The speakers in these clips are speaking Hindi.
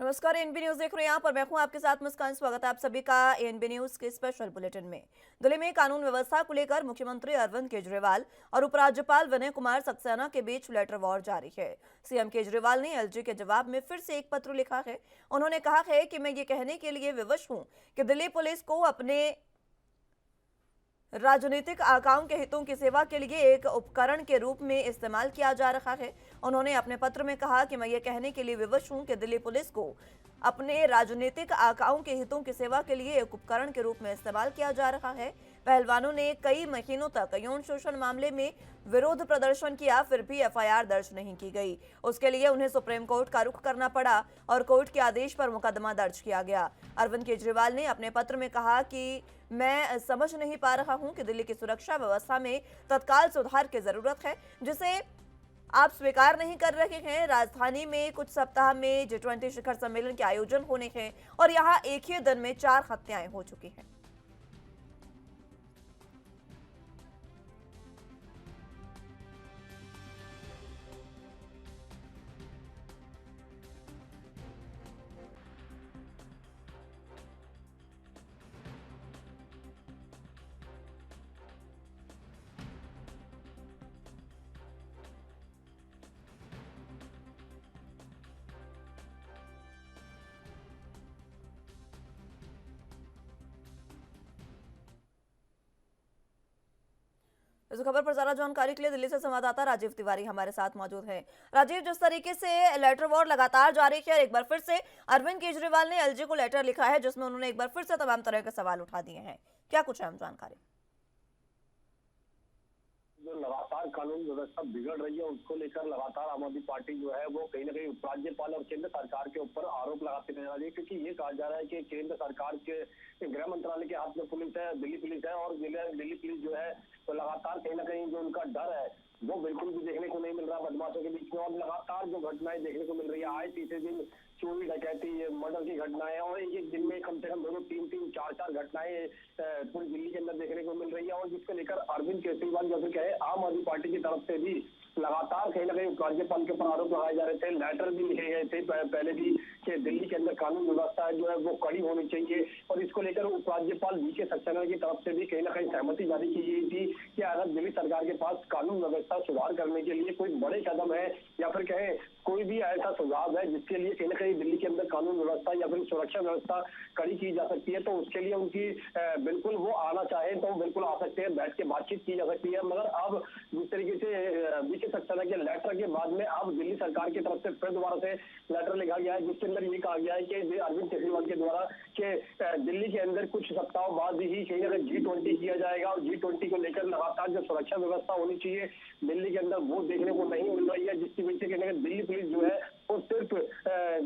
नमस्कार, एएनबी न्यूज देख रहे हैं यहाँ पर। मैं हूं आपके साथ मुस्कान। स्वागत है आप सभी का एएनबी न्यूज के स्पेशल बुलेटिन में। दिल्ली में कानून व्यवस्था को लेकर मुख्यमंत्री अरविंद केजरीवाल और उपराज्यपाल विनय कुमार सक्सेना के बीच लेटर वॉर जारी है। सीएम केजरीवाल ने एलजी के जवाब में फिर से एक पत्र लिखा है। उन्होंने कहा है कि मैं ये कहने के लिए विवश हूं कि दिल्ली पुलिस को अपने राजनीतिक आकाओं के हितों की सेवा के लिए एक उपकरण के रूप में इस्तेमाल किया जा रहा है। उन्होंने अपने पत्र में कहा कि मैं ये कहने के लिए विवश हूं कि दिल्ली पुलिस को अपने राजनीतिक आकाओं के हितों की सेवा के लिए एक उपकरण के रूप में इस्तेमाल किया जा रहा है। पहलवानों ने कई महीनों तक यौन शोषण मामले में विरोध प्रदर्शन किया, फिर भी एफआईआर दर्ज नहीं की गई। उसके लिए उन्हें सुप्रीम कोर्ट का रुख करना पड़ा और कोर्ट के आदेश पर मुकदमा दर्ज किया गया। अरविंद केजरीवाल ने अपने पत्र में कहा कि मैं समझ नहीं पा रहा हूं कि दिल्ली की सुरक्षा व्यवस्था में तत्काल सुधार की जरूरत है, जिसे आप स्वीकार नहीं कर रहे हैं। राजधानी में कुछ सप्ताह में G20 शिखर सम्मेलन के आयोजन होने हैं और यहां एक ही दिन में 4 हत्याएं हो चुकी हैं। इस खबर पर ज्यादा जानकारी के लिए दिल्ली से संवाददाता राजीव तिवारी हमारे साथ मौजूद हैं। राजीव, जिस तरीके से लेटर वॉर लगातार जारी है, एक बार फिर से अरविंद केजरीवाल ने एलजी को लेटर लिखा है जिसमें उन्होंने एक बार फिर से तमाम तरह के सवाल उठा दिए हैं। क्या कुछ अहम जानकारी? जो लगातार कानून व्यवस्था बिगड़ रही है उसको लेकर लगातार आम आदमी पार्टी जो है वो कहीं ना कहीं उपराज्यपाल और केंद्र सरकार के ऊपर आरोप लगाते नजर आ रही है, क्योंकि ये कहा जा रहा है कि केंद्र सरकार के गृह मंत्रालय के हाथ में पुलिस है, दिल्ली पुलिस है, और दिल्ली पुलिस जो है तो लगातार कहीं ना कहीं जो उनका डर है वो बिल्कुल भी देखने को नहीं मिल रहा बदमाशों के बीच में। और लगातार जो घटनाएं देखने को मिल रही है, आए तीसरे दिन चोरी डकैती मर्डर की घटनाएं, और एक एक दिन में कम से कम दोनों तीन तीन चार चार घटनाएं पूरी दिल्ली के अंदर देखने को मिल रही है। और जिसको लेकर अरविंद केजरीवाल जैसे कहे आम आदमी पार्टी की तरफ से भी लगातार कहीं ना कहीं राज्यपाल के ऊपर आरोप लगाए जा रहे थे, लेटर भी लिखे गए थे पहले भी कि दिल्ली के अंदर कानून व्यवस्था जो है वो कड़ी होनी चाहिए। और इसको लेकर उपराज्यपाल वी के सक्सेना की तरफ से भी कहीं ना कहीं सहमति जारी की गई थी कि अगर दिल्ली सरकार के पास कानून व्यवस्था सुधार करने के लिए कोई बड़े कदम है या फिर कहें कोई भी ऐसा सुझाव है जिसके लिए कहीं ना कहीं दिल्ली के अंदर कानून व्यवस्था या फिर सुरक्षा व्यवस्था कड़ी की जा सकती है, तो उसके लिए उनकी बिल्कुल वो आना चाहे तो बिल्कुल आ सकते हैं, बैठ के बातचीत की जा सकती है। मगर अब जिस तरीके से वी के सक्सेना के लेटर के बाद में अब दिल्ली सरकार की तरफ से फिर दोबारा से लेटर लिखा गया है जिसके अंदर ये कहा गया है कि अरविंद केजरीवाल के द्वारा कि दिल्ली के अंदर कुछ सप्ताह बाद ही कहीं ना कहीं G20 किया जाएगा और G20 को लेकर लगातार जो सुरक्षा व्यवस्था होनी चाहिए दिल्ली के अंदर वो देखने को नहीं मिल रही है, जिसकी वजह से कहीं ना कहीं दिल्ली पुलिस जो है वो सिर्फ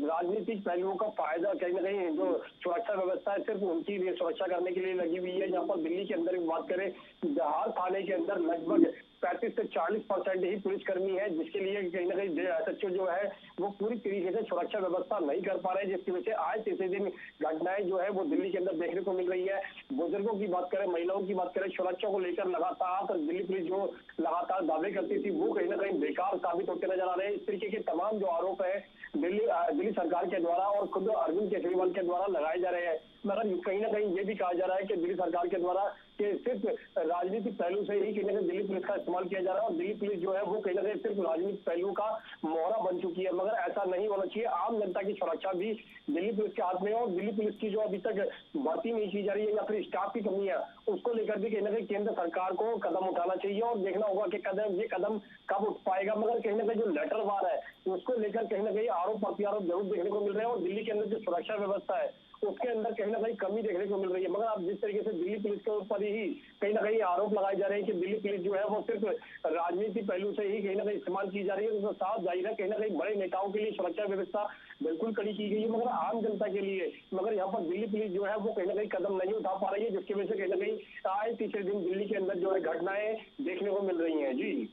राजनीतिक पहलुओं का फायदा कहीं ना कहीं जो सुरक्षा व्यवस्था है सिर्फ उनकी सुरक्षा करने के लिए लगी हुई है। यहाँ पर दिल्ली के अंदर बात करें जहार थाने के अंदर लगभग 35 से 40% ही पुलिसकर्मी है, जिसके लिए कहीं ना कहीं एसएचओ जो है वो पूरी तरीके से सुरक्षा व्यवस्था नहीं कर पा रहे, जिसकी वजह से आज तीसरे दिन घटनाएं जो है वो दिल्ली के अंदर देखने को मिल रही है। बुजुर्गों की बात करें, महिलाओं की बात करें, सुरक्षा को लेकर लगातार दिल्ली पुलिस जो लगातार दावे करती थी वो कहीं ना कहीं बेकार साबित होते नजर आ रहे हैं। इस तरीके के तमाम जो आरोप है दिल्ली सरकार के द्वारा और खुद अरविंद केजरीवाल के द्वारा लगाए जा रहे हैं। मगर कहीं ना कहीं ये भी कहा जा रहा है कि दिल्ली सरकार के द्वारा कि सिर्फ राजनीतिक पहलू से ही कहीं ना कहीं दिल्ली पुलिस का इस्तेमाल किया जा रहा है और दिल्ली पुलिस जो है वो कहीं ना कहीं सिर्फ राजनीतिक पहलू का मोहरा बन चुकी है। मगर ऐसा नहीं होना चाहिए, आम जनता की सुरक्षा भी दिल्ली पुलिस के हाथ में है और दिल्ली पुलिस की जो अभी तक भर्ती नहीं की जा रही है या फिर स्टाफ की कमी है उसको लेकर भी कहीं ना कहीं केंद्र सरकार को कदम उठाना चाहिए और देखना होगा कि ये कदम कब उठ पाएगा। मगर कहीं ना कहीं जो लेटर वार है उसको लेकर कहीं ना कहीं आरोप प्रत्यारोप जरूर देखने को मिल रहे हैं और दिल्ली के अंदर जो सुरक्षा व्यवस्था है उसके अंदर कहीं ना कहीं कमी देखने को मिल रही है। मगर अब जिस तरीके से दिल्ली पुलिस के ऊपर ही कहीं ना कहीं आरोप लगाए जा रहे हैं कि दिल्ली पुलिस जो है वो सिर्फ राजनीतिक पहलू से ही कहीं ना कहीं इस्तेमाल की जा रही है, तो साफ जाहिर है कहीं ना कहीं बड़े नेताओं के लिए सुरक्षा व्यवस्था बिल्कुल कड़ी की गई है मगर आम जनता के लिए मगर यहाँ पर दिल्ली पुलिस जो है वो कहीं ना कहीं कदम नहीं उठा पा रही है, जिसकी वजह से कहीं ना कहीं आए तीसरे दिन दिल्ली के अंदर जो है घटनाएं देखने को मिल रही है। जी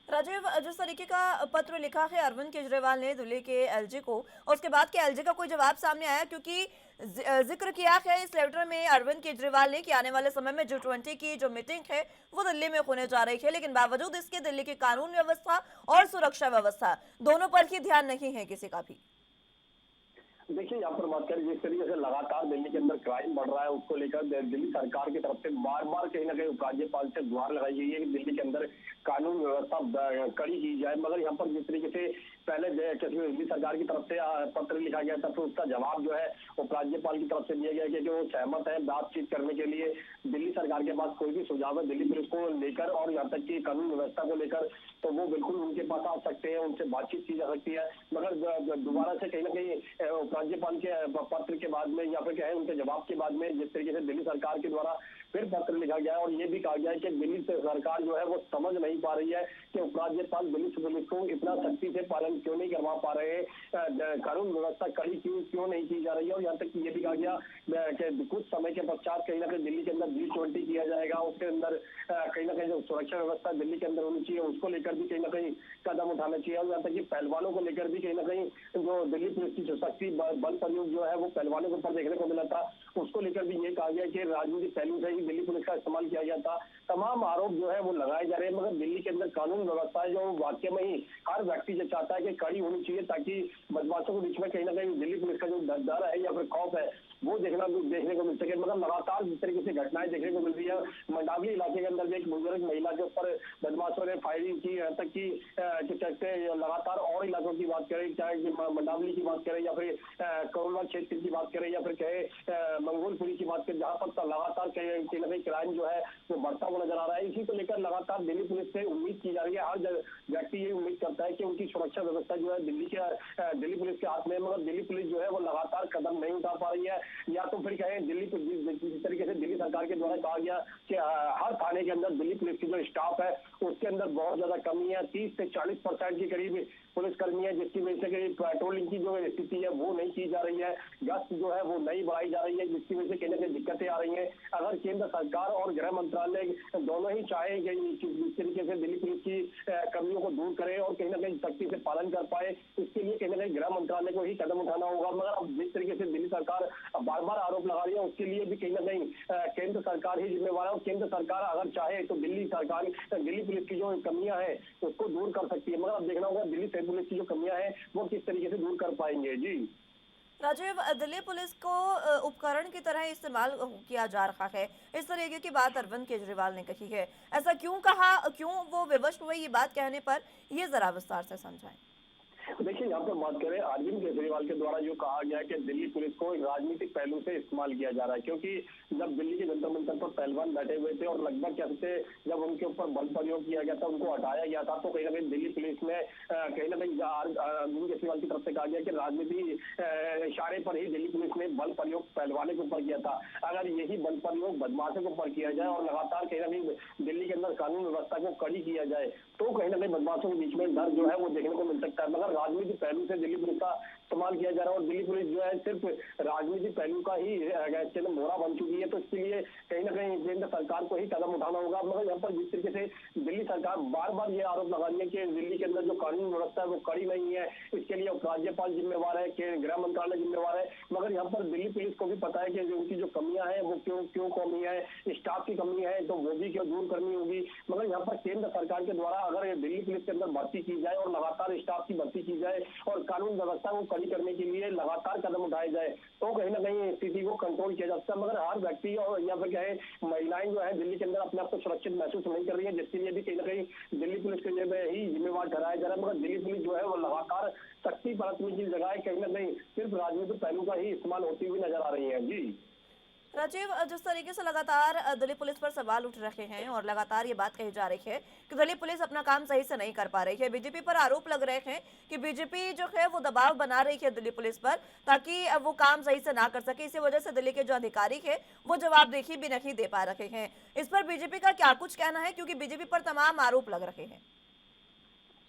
राजीव, जिस तरीके का पत्र लिखा है अरविंद केजरीवाल ने दिल्ली के एलजी को, और उसके बाद के एलजी का कोई जवाब सामने आया? क्योंकि जिक्र किया है इस लेटर में अरविंद केजरीवाल ने कि आने वाले समय में G20 की जो मीटिंग है वो दिल्ली में होने जा रही है, लेकिन बावजूद इसके दिल्ली की कानून व्यवस्था और सुरक्षा व्यवस्था दोनों पर ही ध्यान नहीं है किसी का भी। देखिए, यहाँ पर बात करें जिस तरीके से लगातार दिल्ली के अंदर क्राइम बढ़ रहा है, उसको लेकर दिल्ली सरकार की तरफ से बार-बार कहीं न कहीं उपराज्यपाल से गुहार लगाई गई है कि दिल्ली के अंदर कानून व्यवस्था कड़ी की जाए। मगर यहाँ पर जिस तरीके से पहले दिल्ली सरकार की तरफ से पत्र लिखा गया था, फिर उसका जवाब जो है उपराज्यपाल की तरफ से दिया गया कि वो सहमत है बातचीत करने के लिए। दिल्ली सरकार के पास कोई भी सुझाव है दिल्ली पुलिस को लेकर और यहाँ तक कि कानून व्यवस्था को लेकर, तो वो बिल्कुल उनके पास आ सकते हैं, उनसे बातचीत की जा सकती है। मगर दोबारा से कहीं न कहीं राज्यपाल के पत्र के बाद में या फिर कहें उनके जवाब के बाद में जिस तरीके से दिल्ली सरकार के द्वारा फिर पत्र लिखा गया है और ये भी कहा गया है कि दिल्ली सरकार जो है वो समझ नहीं पा रही है कि उपराज्यपाल दिल्ली पुलिस को इतना सख्ती से पालन क्यों नहीं करवा पा रहे हैं, कानून व्यवस्था कड़ी क्यों नहीं की जा रही है। और यहाँ तक कि ये भी कहा गया कि कुछ समय के पश्चात कहीं ना कहीं दिल्ली के अंदर G20 किया जाएगा, उसके अंदर कहीं ना कहीं जो सुरक्षा व्यवस्था दिल्ली के अंदर होनी चाहिए उसको लेकर भी कहीं ना कहीं कदम उठाना चाहिए। और यहाँ तक कि पहलवानों को लेकर भी कहीं ना कहीं जो दिल्ली पुलिस की सख्ती बल प्रयोग जो है वो पहलवानों के ऊपर देखने को मिला था, उसको लेकर भी ये कहा गया कि राजनीतिक पहलू से ही दिल्ली पुलिस का इस्तेमाल किया गया था। तमाम आरोप जो है वो लगाए जा रहे हैं, मगर दिल्ली के अंदर कानून व्यवस्था है जो वाकई में ही हर व्यक्ति जो चाहता है कि कड़ी होनी चाहिए ताकि बदमाशों के बीच में कहीं ना कहीं दिल्ली पुलिस का जो डर है या फिर खौफ है वो देखने को मिल सके। मगर लगातार जिस तरीके से घटनाएं देखने को मिल रही है, मंडावी इलाके के अंदर भी एक बुजुर्ग महिला के ऊपर बदमाशों ने फायरिंग की, यहाँ तक कि कहते लगातार और इलाकों की बात करें, चाहे मंडावली की बात करें या फिर कोरोना क्षेत्र की बात करें या फिर कहे मंगोलपुरी की बात करें, जहां पर लगातार कहीं ना कहीं क्राइम जो है वो बढ़ता हुआ नजर आ रहा है। इसी को लेकर लगातार दिल्ली पुलिस से उम्मीद की जा रही है, हर व्यक्ति ये उम्मीद करता है कि उनकी सुरक्षा व्यवस्था जो है दिल्ली पुलिस के हाथ में, मगर दिल्ली पुलिस जो है वो लगातार कदम नहीं उठा पा रही है। या तो फिर कहें जिस तरीके से दिल्ली सरकार के द्वारा कहा गया कि हर थाने के अंदर दिल्ली पुलिस की जो स्टाफ है उसके अंदर बहुत ज्यादा कमी है, 30 से 40% के करीब पुलिसकर्मी है, जिसकी वजह से पेट्रोलिंग की जो स्थिति है वो नहीं की जा रही है, गश्त जो है वो नहीं बढ़ाई जा रही है, जिसकी वजह से कहीं ना कहीं दिक्कतें आ रही हैं। अगर केंद्र सरकार और गृह मंत्रालय दोनों ही चाहे कि इस तरीके से दिल्ली पुलिस की कमियों को दूर करे और कहीं ना कहीं सख्ती से पालन कर पाए, इसके लिए कहीं ना कहीं गृह मंत्रालय को ही कदम उठाना होगा। मगर अब जिस तरीके से दिल्ली सरकार बार बार आरोप लगा रही है उसके लिए भी कहीं ना कहीं केंद्र सरकार ही जिम्मेवार है। और केंद्र सरकार अगर चाहे तो दिल्ली पुलिस की जो कमियां हैं उसको दूर कर सकती है, मगर अब देखना होगा दिल्ली पुलिस की जो कमियां हैं वो किस तरीके से दूर कर पाएंगे। जी राजीव, दिल्ली पुलिस को उपकरण की तरह इस्तेमाल किया जा रहा है, इस तरीके की बात अरविंद केजरीवाल ने कही है। ऐसा क्यों कहा, क्यों वो विवश हुए ये बात कहने पर, ये जरा विस्तार से समझाएं। देखिए, यहाँ पर बात करें अरविंद केजरीवाल के द्वारा जो कहा गया कि दिल्ली पुलिस को राजनीतिक पहलू से इस्तेमाल किया जा रहा है, क्योंकि जब दिल्ली के जंतर मंतर पर पहलवान बैठे हुए थे और लगभग कहते जब उनके ऊपर बल प्रयोग किया गया था, उनको हटाया गया था, तो कहीं ना कहीं दिल्ली पुलिस ने कहीं ना कहीं अरविंद केजरीवाल की तरफ से कहा गया कि राजनीति इशारे पर ही दिल्ली पुलिस ने बल प्रयोग पहलवानों के ऊपर किया था। अगर यही बल प्रयोग बदमाशों के ऊपर किया जाए और लगातार कहीं ना कहीं दिल्ली के अंदर कानून व्यवस्था को कड़ी किया जाए तो कहीं ना कहीं बदमाशों के बीच में डर जो है वो देखने को मिल सकता है। मगर राजनीतिक पहलू से दिल्ली पुलिस का इस्तेमाल किया जा रहा है और दिल्ली पुलिस जो है सिर्फ राजनीतिक पहलू का ही मोहरा बन चुकी है, तो इसके लिए कहीं ना कहीं केंद्र सरकार को ही कदम उठाना होगा। मगर यहाँ पर जिस तरीके से दिल्ली सरकार बार बार ये आरोप लगा रही है कि दिल्ली के अंदर जो कानून व्यवस्था है वो कड़ी नहीं है, इसके लिए उपराज्यपाल जिम्मेवार है, गृह मंत्रालय जिम्मेवार है, मगर यहाँ पर दिल्ली पुलिस को भी पता है कि उनकी जो कमियां हैं वो क्यों कमी है, स्टाफ की कमी है तो वो भी क्यों दूर करनी होगी। मगर यहाँ पर केंद्र सरकार के द्वारा अगर दिल्ली पुलिस के अंदर भर्ती की जाए और लगातार स्टाफ की भर्ती की जाए और कानून व्यवस्था को कड़ी करने के लिए लगातार कदम उठाए जाए तो कहीं ना कहीं स्थिति को कंट्रोल किया जा सकता है। मगर हर व्यक्ति और या फिर कहे महिलाएं जो है दिल्ली के अंदर अपने आप को सुरक्षित महसूस नहीं कर रही है, जिसके लिए भी कहीं ना कहीं दिल्ली पुलिस के लिए ही जिम्मेवार ठहराया जा रहा है। मगर दिल्ली पुलिस जो है वो लगातार सख्ती बरतने की जगह कहीं ना कहीं सिर्फ राजनीतिक पहलू का ही इस्तेमाल होती हुई नजर आ रही है। जी राजीव, जिस तरीके से लगातार दिल्ली पुलिस पर सवाल उठ रहे हैं और लगातार ये बात कही जा रही है कि दिल्ली पुलिस अपना काम सही से नहीं कर पा रही है, बीजेपी पर आरोप लग रहे हैं कि बीजेपी जो है वो दबाव बना रही है दिल्ली पुलिस पर ताकि वो काम सही से ना कर सके, इसी वजह से दिल्ली के जो अधिकारी है वो जवाबदेही भी नहीं दे पा रहे हैं। इस पर बीजेपी का क्या कुछ कहना है, क्योंकि बीजेपी पर तमाम आरोप लग रहे हैं।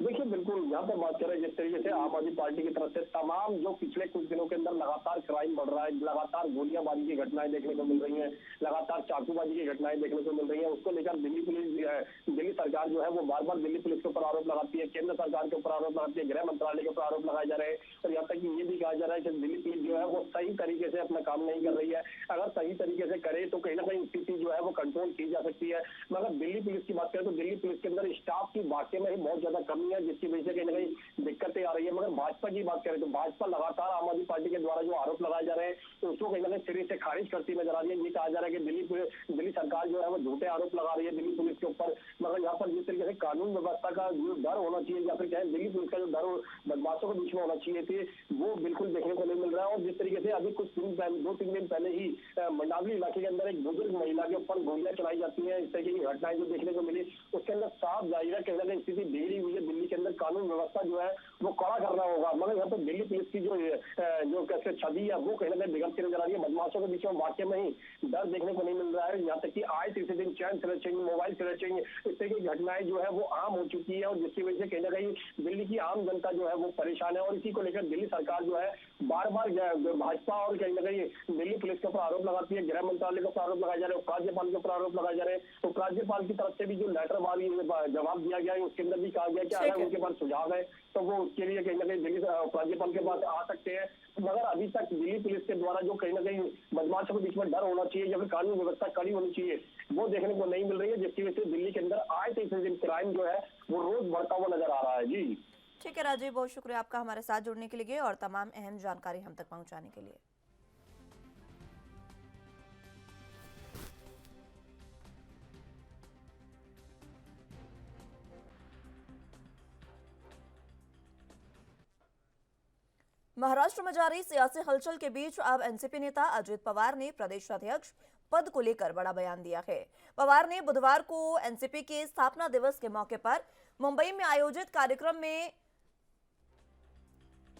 देखिए, बिल्कुल यहाँ पर बात करें जिस तरीके से आम आदमी पार्टी की तरफ से तमाम जो पिछले कुछ दिनों के अंदर लगातार क्राइम बढ़ रहा है, लगातार गोलियांबाजी की घटनाएं देखने को मिल रही हैं, लगातार चाकूबाजी की घटनाएं देखने को मिल रही हैं, उसको लेकर दिल्ली सरकार जो है वो बार बार दिल्ली पुलिस के ऊपर आरोप लगाती है, केंद्र सरकार के ऊपर आरोप लगाती है, गृह मंत्रालय के ऊपर आरोप लगाए जा रहे हैं और यहाँ तक कि ये भी कहा जा रहा है कि दिल्ली पुलिस जो है वो सही तरीके से अपना काम नहीं कर रही है। अगर सही तरीके से करे तो कहीं ना कहीं स्थिति जो है वो कंट्रोल की जा सकती है। मगर दिल्ली पुलिस की बात करें तो दिल्ली पुलिस के अंदर स्टाफ की वाकई में ही बहुत ज्यादा कमी है, जिसकी वजह से कहीं दिक्कतें आ रही है। मगर भाजपा की बात करें तो भाजपा लगातार आम आदमी पार्टी पार्टी के द्वारा जो आरोप लगाए जा रहे हैं तो उसको कहीं ना कहीं सिरे से खारिज करती नजर आ रही है। ये कहा जा रहा है कि दिल्ली सरकार जो है वो झूठे आरोप लगा रही है दिल्ली पुलिस के ऊपर, मगर यहाँ पर जिस तरीके से कानून व्यवस्था का जो डर होना चाहिए या फिर कहें दिल्ली पुलिस का जो डर बदमाशों के बीच में होना चाहिए थे वो बिल्कुल देखने को नहीं मिल रहा है। और जिस तरीके से अभी कुछ दिन पहले 2-3 दिन पहले ही मंडावली इलाके के अंदर एक बुजुर्ग महिला के ऊपर गोलियां चलाई जाती है, इस तरीके की घटनाएं जो देखने को मिली उसके अंदर साफ जाहिर है कहीं ना कहीं स्थिति बिगड़ी हुई है। दिल्ली के अंदर कानून व्यवस्था जो है वो कड़ा करना होगा, मगर यहाँ पर दिल्ली पुलिस की जो कैसे छवि है वो कहीं ना कहीं बिगड़ती नजर आ रही है। बदमाशों के बीच में वाकई में ही डर देखने को नहीं मिल रहा है। यहाँ तक कि आए तीसरे दिन चैन स्नैचिंग, मोबाइल स्नैचिंग, इस तरह की घटनाएं जो है वो आम हो चुकी है और जिसकी वजह से कहीं ना कहीं दिल्ली की आम जनता जो है वो परेशान है। और इसी को लेकर दिल्ली सरकार जो है बार बार भाजपा और कहीं ना कहीं दिल्ली पुलिस के ऊपर आरोप लगाती है, गृह मंत्रालय के ऊपर आरोप लगाए जा रहे हैं, उपराज्यपाल के ऊपर आरोप लगाए जा रहे हैं। उपराज्यपाल की तरफ से भी जो लेटर जवाब दिया गया है उसके अंदर भी कहा गया कि अगर उनके पास सुझाव है तो वो उसके लिए कहीं ना कहीं दिल्ली उपराज्यपाल के पास आ सकते हैं। मगर अभी तक दिल्ली पुलिस के द्वारा जो कहीं ना कहीं बदमाशों के बीच में डर होना चाहिए या फिर कानून व्यवस्था कड़ी होनी चाहिए वो देखने को नहीं मिल रही है, जिसकी वजह से दिल्ली के अंदर आए तीसरे दिन क्राइम जो है वो रोज बढ़ता हुआ नजर आ रहा है। जी ठीक है राजीव, बहुत शुक्रिया आपका हमारे साथ जुड़ने के लिए और तमाम अहम जानकारी हम तक पहुंचाने के लिए। महाराष्ट्र में जारी सियासी हलचल के बीच अब एनसीपी नेता अजित पवार ने प्रदेश अध्यक्ष पद को लेकर बड़ा बयान दिया है। पवार ने बुधवार को एनसीपी के स्थापना दिवस के मौके पर मुंबई में आयोजित कार्यक्रम में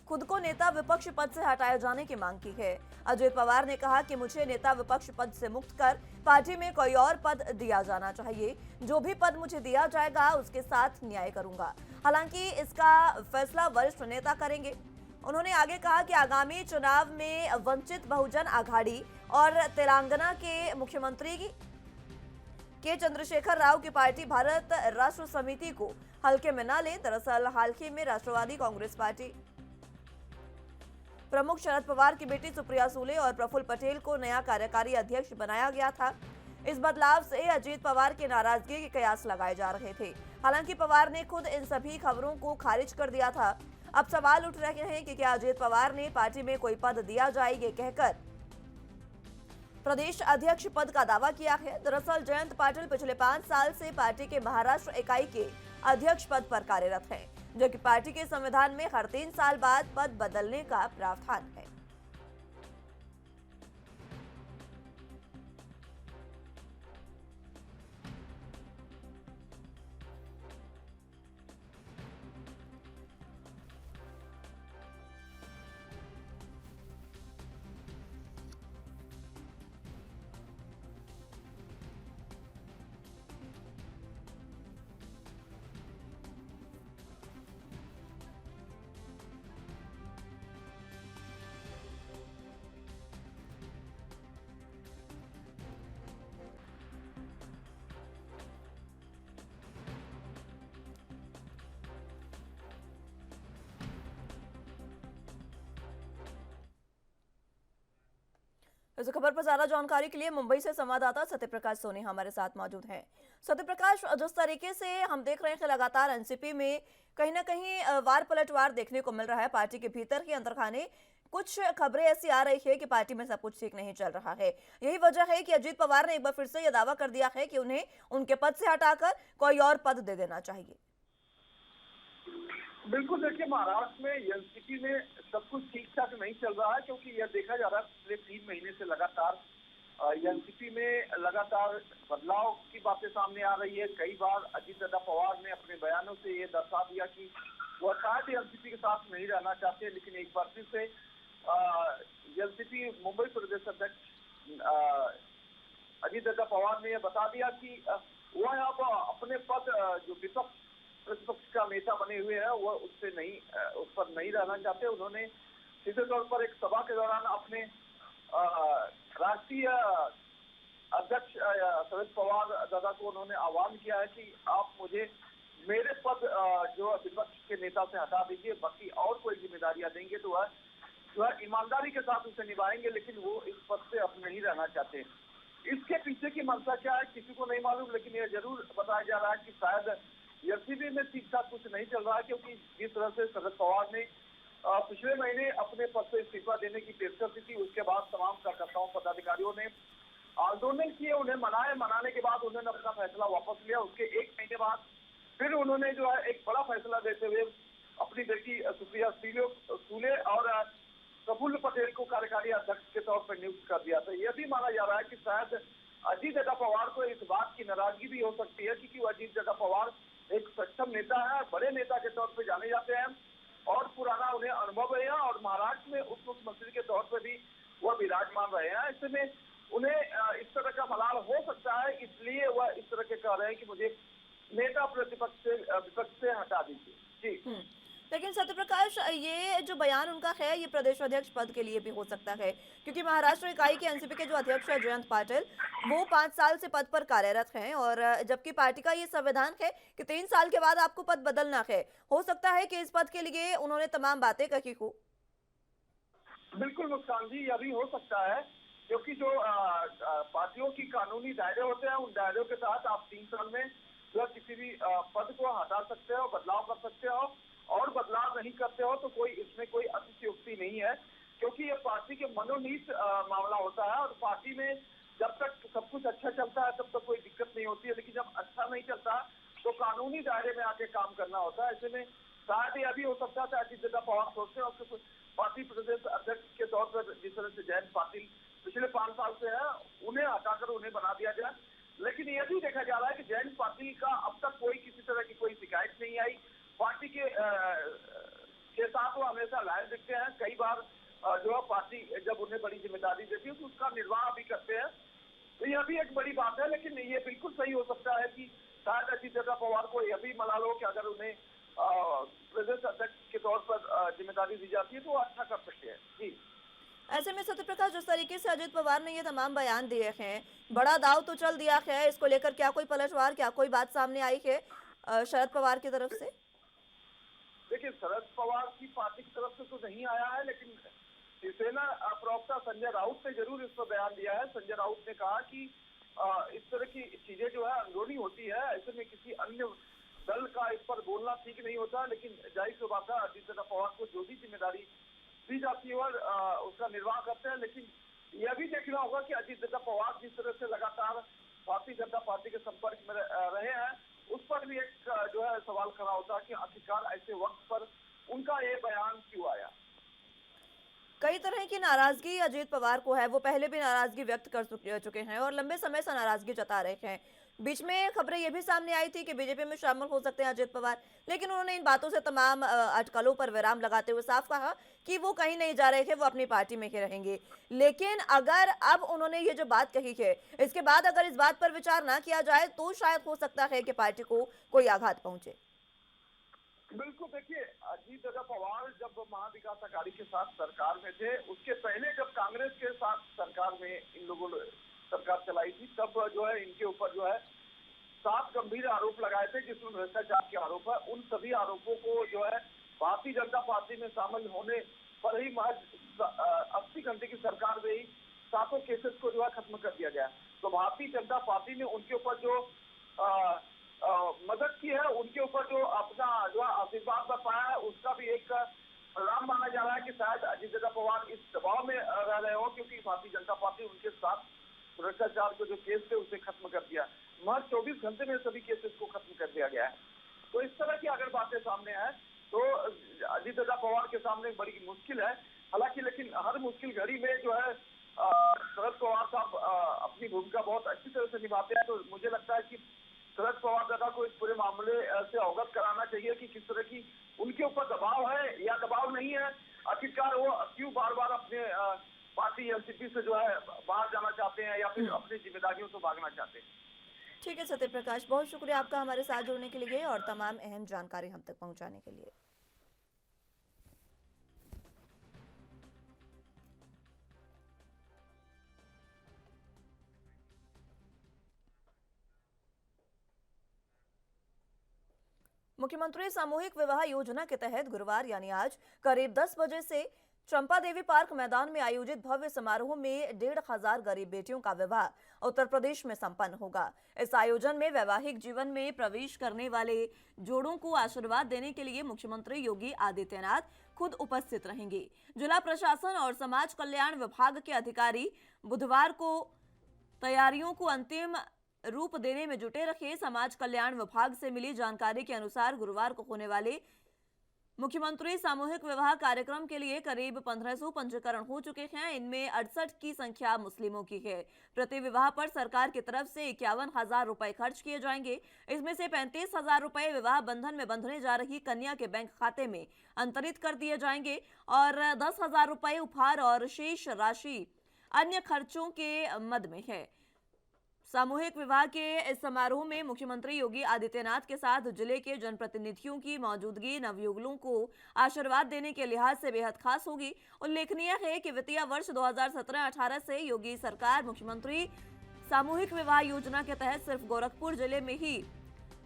खुद को नेता विपक्ष पद से हटाए जाने की मांग की है। अजित पवार ने कहा कि मुझे नेता विपक्ष पद से मुक्त कर पार्टी में कोई और पद दिया जाना चाहिए। जो भी पद मुझे दिया जाएगा उसके साथ न्याय करूंगा। हालांकि इसका फैसला वरिष्ठ नेता करेंगे। उन्होंने आगे कहा कि आगामी चुनाव में वंचित बहुजन आघाड़ी और तेलंगाना के मुख्यमंत्री के चंद्रशेखर राव की पार्टी भारत राष्ट्र समिति को हल्के में न ले। दरअसल हाल ही में राष्ट्रवादी कांग्रेस पार्टी प्रमुख शरद पवार की बेटी सुप्रिया सूले और प्रफुल्ल पटेल को नया कार्यकारी अध्यक्ष बनाया गया था। इस बदलाव से अजित पवार की नाराजगी के कयास लगाए जा रहे थे। हालांकि पवार ने खुद इन सभी खबरों को खारिज कर दिया था। अब सवाल उठ रहे हैं कि क्या अजित पवार ने पार्टी में कोई पद दिया जाए ये कहकर प्रदेश अध्यक्ष पद का दावा किया है। दरअसल जयंत पाटिल पिछले 5 साल से पार्टी के महाराष्ट्र इकाई के अध्यक्ष पद पर कार्यरत हैं, जबकि पार्टी के संविधान में हर 3 साल बाद पद बदलने का प्रावधान है। इस खबर पर ज्यादा जानकारी के लिए मुंबई से संवाददाता सत्यप्रकाश सोनी हमारे साथ मौजूद हैं। सत्यप्रकाश, जिस तरीके से हम देख रहे हैं कि लगातार एनसीपी में कहीं ना कहीं वार पलटवार देखने को मिल रहा है, पार्टी के भीतर ही अंदरखाने कुछ खबरें ऐसी आ रही है कि पार्टी में सब कुछ ठीक नहीं चल रहा है। यही वजह है कि अजित पवार ने एक बार फिर से यह दावा कर दिया है कि उन्हें उनके पद से हटाकर कोई और पद दे देना चाहिए। बिल्कुल, देखिए महाराष्ट्र में एनसीपी में सब कुछ ठीक ठाक नहीं चल रहा है, क्योंकि यह देखा जा रहा है पिछले 3 महीने से लगातार एनसीपी में लगातार बदलाव की बातें सामने आ रही है। कई बार अजित पवार ने अपने बयानों से ये दर्शा दिया कि वह शायद एनसीपी के साथ नहीं रहना चाहते, लेकिन एक बार फिर से एनसीपी मुंबई प्रदेश अध्यक्ष अजित पवार ने यह बता दिया कि वह यहाँ पर अपने पद जो विपक्ष प्रतिपक्ष का नेता बने हुए हैं वह उस पर नहीं रहना चाहते। उन्होंने सीधे तौर पर एक सभा के दौरान अपने राष्ट्रीय अध्यक्ष शरद पवार दादा को उन्होंने आह्वान किया है कि आप मुझे मेरे पद जो विपक्ष के नेता से हटा दीजिए, बाकी और कोई जिम्मेदारियां देंगे तो वह जो है ईमानदारी के साथ उसे निभाएंगे, लेकिन वो इस पद से अब नहीं रहना चाहते। इसके पीछे की मंशा क्या है किसी को नहीं मालूम, लेकिन यह जरूर बताया जा रहा है कि शायद एनसीपी में ठीक ठाक कुछ नहीं चल रहा है, क्योंकि जिस तरह से शरद पवार ने पिछले महीने अपने पद से इस्तीफा देने की पेशकश की थी। उसके बाद तमाम कार्यकर्ताओं पदाधिकारियों ने आंदोलन किए, उन्हें मनाने के बाद उन्होंने अपना फैसला वापस लिया। उसके 1 महीने बाद फिर उन्होंने जो है एक बड़ा फैसला देते हुए अपनी बेटी सुप्रिया सूले और प्रफुल्ल पटेल को कार्यकारी अध्यक्ष के तौर पर नियुक्त कर दिया था। यह भी माना जा रहा है कि शायद अजीत जगा पवार को इस बात की नाराजगी भी हो सकती है, क्योंकि अजीत जगा पवार एक सक्षम नेता है, बड़े नेता के तौर पर जाने जाते हैं और पुराना उन्हें अनुभव है और महाराष्ट्र में उप मुख्यमंत्री के तौर पर भी वह विराजमान रहे हैं। ऐसे में उन्हें इस तरह का मलाल हो सकता है, इसलिए वह इस तरह के कह रहे हैं कि मुझे नेता विपक्ष से हटा दीजिए। जी। लेकिन सत्यप्रकाश, ये जो बयान उनका है ये प्रदेश अध्यक्ष पद के लिए भी हो सकता है, क्योंकि महाराष्ट्र इकाई के एनसीपी के जो अध्यक्ष है जयंत पाटिल, वो 5 साल से पद पर कार्यरत हैं और जबकि पार्टी का ये संविधान है कि 3 साल के बाद आपको पद बदलना है। हो सकता है कि इस पद के लिए उन्होंने तमाम बातें कही हो। बिल्कुल मुस्कान जी, यह भी हो सकता है, क्योंकि जो पार्टियों की कानूनी दायरे होते हैं, उन दायरों के तहत आप 3 साल में जो किसी भी पद को हटा सकते हो, बदलाव कर सकते हो, और बदलाव नहीं करते हो तो कोई इसमें कोई अतिशयोक्ति नहीं है, क्योंकि ये पार्टी के मनोनीत मामला होता है। और पार्टी में जब तक सब कुछ अच्छा चलता है तब तक कोई दिक्कत नहीं होती है, लेकिन जब अच्छा नहीं चलता तो कानूनी दायरे में आके काम करना होता है। ऐसे में शायद यह भी हो सकता था अजीत जगा पवार सोचते हैं पार्टी प्रदेश अध्यक्ष के तौर पर जिस तरह से जयंत पाटिल पिछले 5 साल से है, उन्हें हटाकर उन्हें बना दिया जाए। लेकिन यह भी देखा जा रहा है कि जयंत पाटिल का अब तक कोई किसी तरह की कोई शिकायत नहीं आई। पार्टी के साथ वो हमेशा लायक दिखते हैं। कई बार जो है पार्टी जब उन्हें बड़ी जिम्मेदारी देती है तो उसका निर्वाह भी करते हैं, तो यह भी एक बड़ी बात है। लेकिन ये बिल्कुल सही हो सकता है कि शायद अजीत जगा पवार को यह भी मलाल हो कि अगर उन्हें प्रदेश अध्यक्ष के तौर पर जिम्मेदारी दी जाती है तो वो अच्छा कर सकते हैं। जी। ऐसे में सत्यप्रकाश, जिस तरीके से अजित पवार ने ये तमाम बयान दिए हैं, बड़ा दाव तो चल दिया है, इसको लेकर क्या कोई पलटवार, क्या कोई बात सामने आई है शरद पवार की तरफ से? देखिए, शरद पवार की पार्टी की तरफ से तो नहीं आया है, लेकिन शिवसेना प्रवक्ता संजय राउत ने जरूर इस पर बयान दिया है। संजय राउत ने कहा कि इस तरह की चीजें जो है अंदरूनी होती है, ऐसे में किसी अन्य दल का इस पर बोलना ठीक नहीं होता। लेकिन जाहिर सी बात है, अजीत जगा पवार को जो भी जिम्मेदारी दी जाती है और उसका निर्वाह करते हैं। लेकिन यह भी देखना होगा कि अजीत जगा पवार जिस तरह से लगातार भारतीय जनता पार्टी के संपर्क में रहे हैं, उस पर भी एक जो है सवाल खड़ा होता है कि आखिरकार ऐसे वक्त पर उनका ये बयान क्यों आया। कई तरह की नाराजगी अजीत पवार को है, वो पहले भी नाराजगी व्यक्त कर चुके हैं और लंबे समय से नाराजगी जता रहे हैं। बीच में खबरें ये भी सामने आई थी कि बीजेपी में शामिल हो सकते हैं अजीत पवार, लेकिन उन्होंने इन बातों से तमाम अटकलों पर विराम लगाते हुए साफ कहा कि वो कहीं नहीं जा रहे थे, वो अपनी पार्टी में ही रहेंगे। लेकिन अगर अब उन्होंने ये जो बात कही है, इसके बाद अगर इस बात पर विचार ना किया जाए तो शायद हो सकता है कि पार्टी को कोई आघात पहुंचे। बिल्कुल, देखिए, अजीत जगा पवार जब महाविकास अघाड़ी के साथ सरकार में थे, उसके पहले जब कांग्रेस के साथ सरकार में इन लोगों ने सरकार चलाई थी, तब जो है इनके ऊपर जो है 7 गंभीर आरोप लगाए थे जिसमें भ्रष्टाचार के आरोप है। उन सभी आरोपों को जो है भारतीय जनता पार्टी में शामिल होने पर ही महज 80 घंटे की सरकार में ही 7 केसेस को जो है खत्म कर दिया गया। तो भारतीय जनता पार्टी ने उनके ऊपर जो मदद की है, उनके ऊपर जो अपना जो आशीर्वाद बरपाया है, उसका भी एक परिणाम माना जा रहा है कि शायद अजीत जगा पवार इस दबाव में रह रहे हो, क्योंकि भारतीय जनता पार्टी उनके साथ भ्रष्टाचार के जो केस थे उसे खत्म कर दिया। महज 24 घंटे में सभी केसेस को खत्म कर दिया गया है। तो इस तरह की अगर बातें सामने आए तो अजीत जगा पवार के सामने बड़ी मुश्किल है। हालांकि लेकिन हर मुश्किल घड़ी में जो है शरद पवार साहब अपनी भूमिका बहुत अच्छी तरह से निभाते हैं। तो मुझे लगता है कि शरद पवार दादा को इस पूरे मामले से अवगत कराना चाहिए कि किस तरह की उनके ऊपर दबाव है या दबाव नहीं है। आखिरकार वो क्यों बार बार अपने पार्टी एनसीपी से जो है बाहर जाना चाहते हैं या फिर अपनी जिम्मेदारियों से भागना चाहते हैं। ठीक है सत्यप्रकाश, बहुत शुक्रिया आपका हमारे साथ जुड़ने के लिए और तमाम अहम जानकारी हम तक पहुंचाने के लिए। मुख्यमंत्री सामूहिक विवाह योजना के तहत गुरुवार यानी आज करीब 10 बजे से चंपा देवी पार्क मैदान में आयोजित भव्य समारोह में 1,500 गरीब बेटियों का विवाह उत्तर प्रदेश में संपन्न होगा। इस आयोजन में वैवाहिक जीवन में प्रवेश करने वाले जोड़ों को आशीर्वाद देने के लिए मुख्यमंत्री योगी आदित्यनाथ खुद उपस्थित रहेंगे। जिला प्रशासन और समाज कल्याण विभाग के अधिकारी बुधवार को तैयारियों को अंतिम रूप देने में जुटे रखे। समाज कल्याण विभाग से मिली जानकारी के अनुसार गुरुवार को होने वाले मुख्यमंत्री सामूहिक विवाह कार्यक्रम के लिए करीब 1500 पंजीकरण हो चुके हैं। इनमें 68 की संख्या मुस्लिमों की है। प्रति विवाह पर सरकार की तरफ से 51,000 रुपए खर्च किए जाएंगे। इसमें से 35,000 रुपए विवाह बंधन में बंधने जा रही कन्या के बैंक खाते में अंतरित कर दिए जाएंगे और 10,000 रुपए उपहार और शेष राशि अन्य खर्चों के मद में है। सामूहिक विवाह के इस समारोह में मुख्यमंत्री योगी आदित्यनाथ के साथ जिले के जनप्रतिनिधियों की मौजूदगी नवयुगलों को आशीर्वाद देने के लिहाज से बेहद खास होगी। उल्लेखनीय है कि वित्तीय वर्ष 2017-18 से योगी सरकार मुख्यमंत्री सामूहिक विवाह योजना के तहत सिर्फ गोरखपुर जिले में ही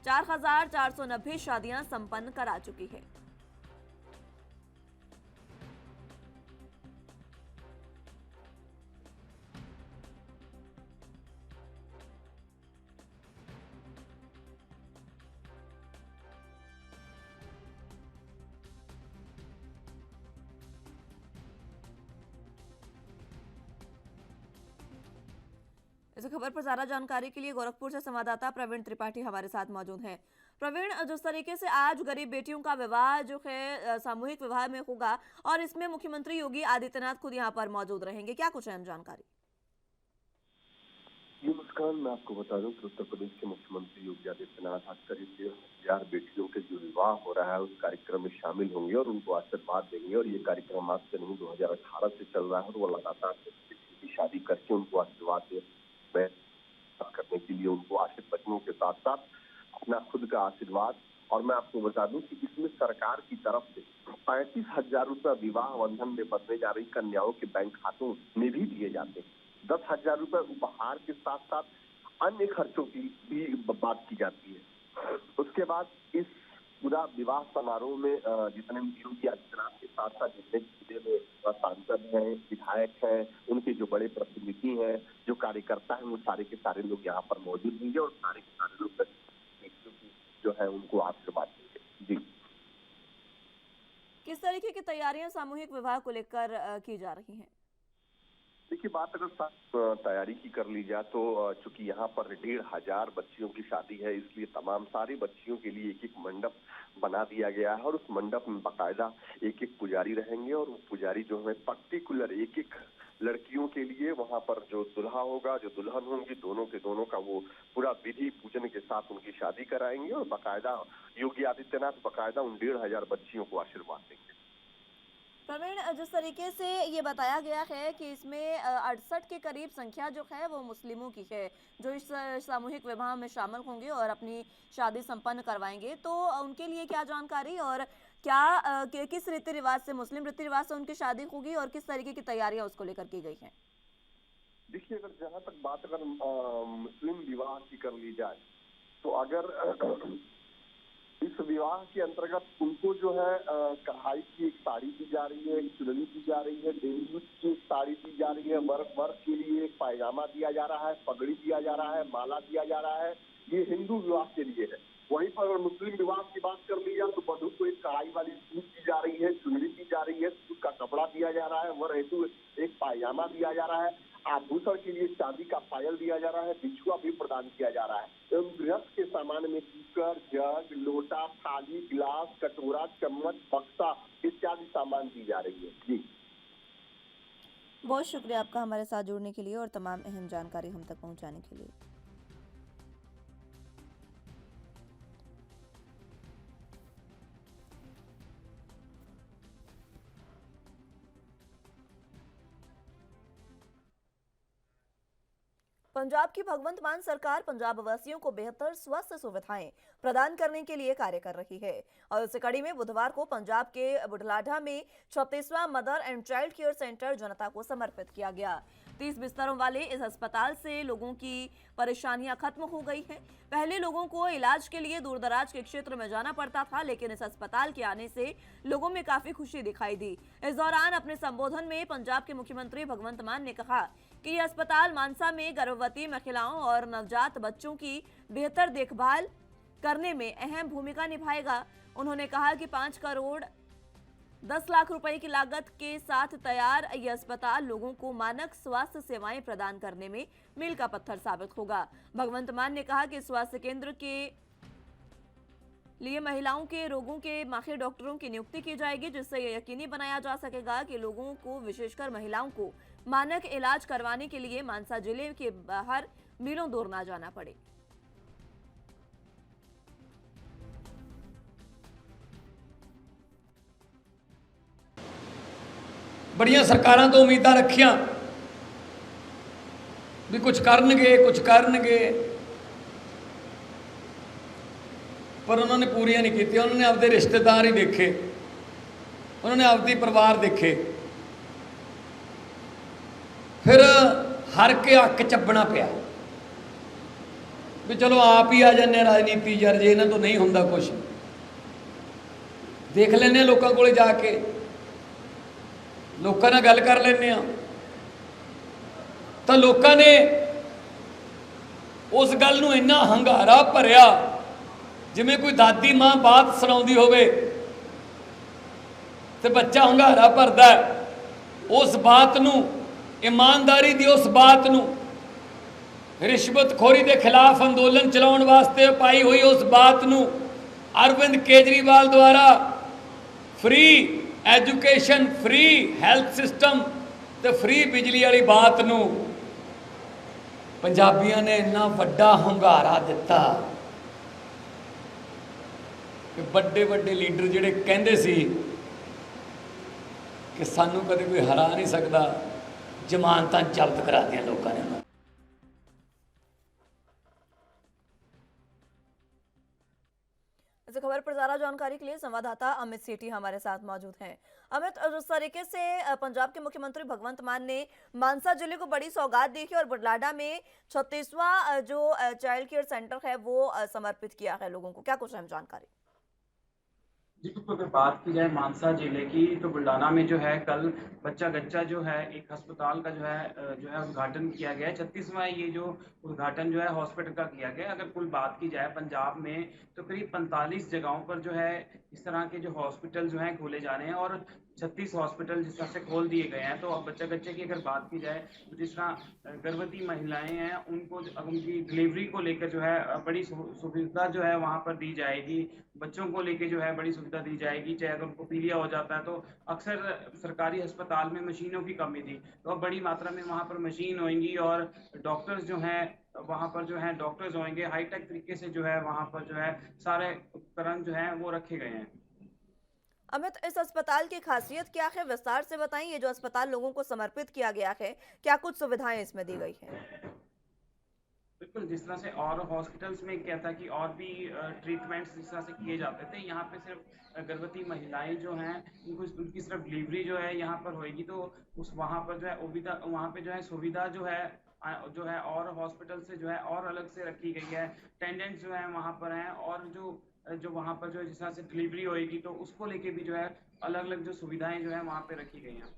4,490 शादियां संपन्न करा चुकी है। इस खबर पर ज्यादा जानकारी के लिए गोरखपुर से संवाददाता प्रवीण त्रिपाठी हमारे साथ मौजूद हैं। प्रवीण, जिस तरीके से आज गरीब बेटियों का विवाह जो है सामूहिक विवाह में होगा और इसमें मुख्यमंत्री योगी आदित्यनाथ खुद यहां पर मौजूद रहेंगे, क्या कुछ अहम जानकारी? ये मुस्कान, मैं आपको बता दूं कि उत्तर प्रदेश के मुख्यमंत्री योगी आदित्यनाथ आज करीब 1,000 बेटियों के जो विवाह हो रहा है उस कार्यक्रम में शामिल होंगे और उनको आशीर्वाद देंगे। और ये कार्यक्रम आज से नहीं 2018 से चल रहा है और वो लगातार की शादी करके उनको आशीर्वाद करने के लिए उनको आशीर्वादों के साथ साथ अपना खुद का आशीर्वाद। और मैं आपको बता दूं कि इसमें सरकार की तरफ से 35,000 रुपए विवाह बंधन में बंधने जा रही कन्याओं के बैंक खातों में भी दिए जाते हैं। 10,000 रुपए उपहार के साथ साथ अन्य खर्चों की भी बात की जाती है। उसके बाद इस पूरा विवाह समारोह में जितने योगी आदित्यनाथ के साथ साथ जितने जिले में सांसद हैं, विधायक हैं, उनके जो बड़े प्रतिनिधि हैं, जो कार्यकर्ता हैं, वो सारे के सारे लोग यहाँ पर मौजूद होंगे और सारे के सारे लोग जो है उनको आशीर्वाद देंगे। जी, किस तरीके की तैयारियां सामूहिक विवाह को लेकर की जा रही हैं? देखिए, बात अगर तैयारी की कर ली जाए तो चूंकि यहाँ पर 1,500 बच्चियों की शादी है, इसलिए तमाम सारी बच्चियों के लिए एक एक मंडप बना दिया गया है और उस मंडप में बाकायदा एक एक पुजारी रहेंगे और वो पुजारी जो है पर्टिकुलर एक एक लड़कियों के लिए वहाँ पर जो दुल्हा होगा, जो दुल्हन होंगी, दोनों के दोनों का वो पूरा विधि पूजन के साथ उनकी शादी कराएंगे और बाकायदा योगी आदित्यनाथ बाकायदा उन 1,500 बच्चियों को आशीर्वाद देंगे। प्रवीण, जिस तरीके से ये बताया गया है कि इसमें 68 के करीब संख्या जो है वो मुस्लिमों की है जो इस सामूहिक विवाह में शामिल होंगे और अपनी शादी संपन्न करवाएंगे, तो उनके लिए क्या जानकारी और क्या किस रीति रिवाज से, मुस्लिम रीति रिवाज से उनकी शादी होगी और किस तरीके की तैयारियां उसको लेकर की गई हैं? देखिए, अगर जहाँ तक बात अगर मुस्लिम विवाह की कर ली जाए तो अगर इस विवाह के अंतर्गत उनको जो है कढ़ाई की एक साड़ी दी जा रही है, एक चुनरी दी जा रही है, डेली की एक साड़ी दी जा रही है, वर्क के लिए एक पायजामा दिया जा रहा है, पगड़ी दिया जा रहा है, माला दिया जा रहा है। ये हिंदू विवाह के लिए है। वहीं पर अगर मुस्लिम विवाह की बात कर ली जाए तो वधू को एक कढ़ाई वाली सूट दी जा रही है, चुनरी दी जा रही है, सूट का कपड़ा दिया जा रहा है, वर हेतु एक पायजामा दिया जा रहा है, आभूषण के लिए चांदी का पायल दिया जा रहा है, बिछुआ भी प्रदान किया जा रहा है एवं गृहस्थ के सामान में कुकर, जग, लोटा, थाली, गिलास, कटोरा, चम्मच, बक्सा इत्यादि सामान दी जा रही है। जी, बहुत शुक्रिया आपका हमारे साथ जुड़ने के लिए और तमाम अहम जानकारी हम तक पहुंचाने के लिए। पंजाब की भगवंत मान सरकार पंजाब वासियों को बेहतर स्वास्थ्य सुविधाएं प्रदान करने के लिए कार्य कर रही है और इस कड़ी में बुधवार को पंजाब के बुढलाढा में 36वां mother and child care centre जनता को समर्पित किया गया। 30 बिस्तरों वाले इस अस्पताल से लोगों की परेशानियां खत्म हो गई हैं। पहले लोगों को इलाज के लिए दूर दराज के क्षेत्र में जाना पड़ता था, लेकिन इस अस्पताल के आने से लोगों में काफी खुशी दिखाई दी। इस दौरान अपने संबोधन में पंजाब के मुख्यमंत्री भगवंत मान ने कहा कि यह अस्पताल मानसा में गर्भवती महिलाओं और नवजात बच्चों की बेहतर देखभाल करने में अहम भूमिका निभाएगा। उन्होंने कहा कि 5 करोड़ 10 लाख रुपए की लागत के साथ तैयार ये अस्पताल लोगों को मानक स्वास्थ्य सेवाएं प्रदान करने में मील का पत्थर साबित होगा। भगवंत मान ने कहा कि स्वास्थ्य केंद्र के लिए महिलाओं के रोगों के माहिर डॉक्टरों की नियुक्ति की जाएगी, जिससे यह यकीनी बनाया जा सकेगा कि लोगों को, विशेषकर महिलाओं को, मानक इलाज करवाने के लिए मानसा जिले के बाहर मीलों दूर ना जाना पड़े। बड़िया सरकारां तो उम्मीदां रखियां भी कुछ करनगे, पर उन्होंने पूरियां नहीं की। उन्होंने आपके रिश्तेदार ही देखे, उन्होंने आपकी परिवार देखे, फिर हर के हक चबना पिया भी चलो आप ही आ जाने राजनीति यार, जे इन्हां तो नहीं होंदा कुछ, देख लेने लोगों को जाके, लोगों नाल गल कर लेने। तो लोगों ने उस गल नूं इन्ना हंगारा भरिया जिवें कोई दादी मां बात सुणाउंदी होवे ते बच्चा हंगारा भरदा है। उस बात नूं, ईमानदारी दी उस बात नूं, रिश्वतखोरी के खिलाफ अंदोलन चलाउण वास्ते पाई हुई उस बात नूं अरविंद केजरीवाल द्वारा free education, free health system ते फ्री बिजली वाली बात नूं पंजाबियों ने इन्ना वड्डा हंगारा दिता कि बड़े बड़े लीडर जिहड़े कहंदे सी कि सानू कदे कोई हरा नहीं सकता, जमानतां जब्त करा दियां लोगों ने। इस खबर पर ज्यादा जानकारी के लिए संवाददाता अमित सेठी हमारे साथ मौजूद हैं। अमित, जिस तरीके से पंजाब के मुख्यमंत्री भगवंत मान ने मानसा जिले को बड़ी सौगात दी है और बुढलाडा में 36वां जो चाइल्ड केयर सेंटर है वो समर्पित किया है लोगों को, क्या कुछ अहम जानकारी? जी, तो अगर बात की जाए मानसा जिले की, तो बुल्ढाना में जो है कल बच्चा गच्चा जो है एक अस्पताल का जो है उद्घाटन किया गया है। 36वां ये जो उद्घाटन जो है हॉस्पिटल का किया गया। अगर कुल बात की जाए पंजाब में तो करीब 45 जगहों पर जो है इस तरह के जो हॉस्पिटल जो हैं खोले जा रहे हैं और 36 हॉस्पिटल जिस तरह से खोल दिए गए हैं। तो अब बच्चा गच्चे की अगर बात की जाए तो जिस तरह गर्भवती महिलाएं हैं उनको उनकी डिलीवरी को लेकर जो है बड़ी सुविधा जो है वहाँ पर दी जाएगी। बच्चों को लेकर जो है बड़ी सुविधा दी जाएगी। चाहे अगर उनको पीलिया हो जाता है तो अक्सर सरकारी अस्पताल में मशीनों की कमी थी, तो अब बड़ी मात्रा में वहाँ पर मशीन होंगी और डॉक्टर्स जो हैं वहाँ पर जो है डॉक्टर्स होंगे। हाईटेक तरीके से जो है वहाँ पर जो है सारे उपकरण जो हैं वो रखे गए हैं। अमित, इस अस्पताल की खासियत क्या है, विस्तार से बताएं। ये जो अस्पताल लोगों को समर्पित किया गया है, क्या कुछ सुविधाएं इसमें दी गई हैं? बिल्कुल, जिस तरह से और हॉस्पिटल्स में क्या था कि और भी ट्रीटमेंट्स जिस तरह से किए जाते थे, यहाँ पे सिर्फ गर्भवती महिलाएं जो हैं उनकी सिर्फ डिलीवरी जो है यहाँ पर होएगी। तो उस वहाँ पर जो है वहाँ पे जो है सुविधा जो है और हॉस्पिटल से जो है और अलग से रखी गई है। अटेंडेंट्स जो है वहाँ पर हैं और जो वहाँ पर जो है जिस तरह से डिलीवरी होएगी तो उसको लेके भी जो है अलग अलग जो सुविधाएं जो है वहाँ पे रखी गई हैं।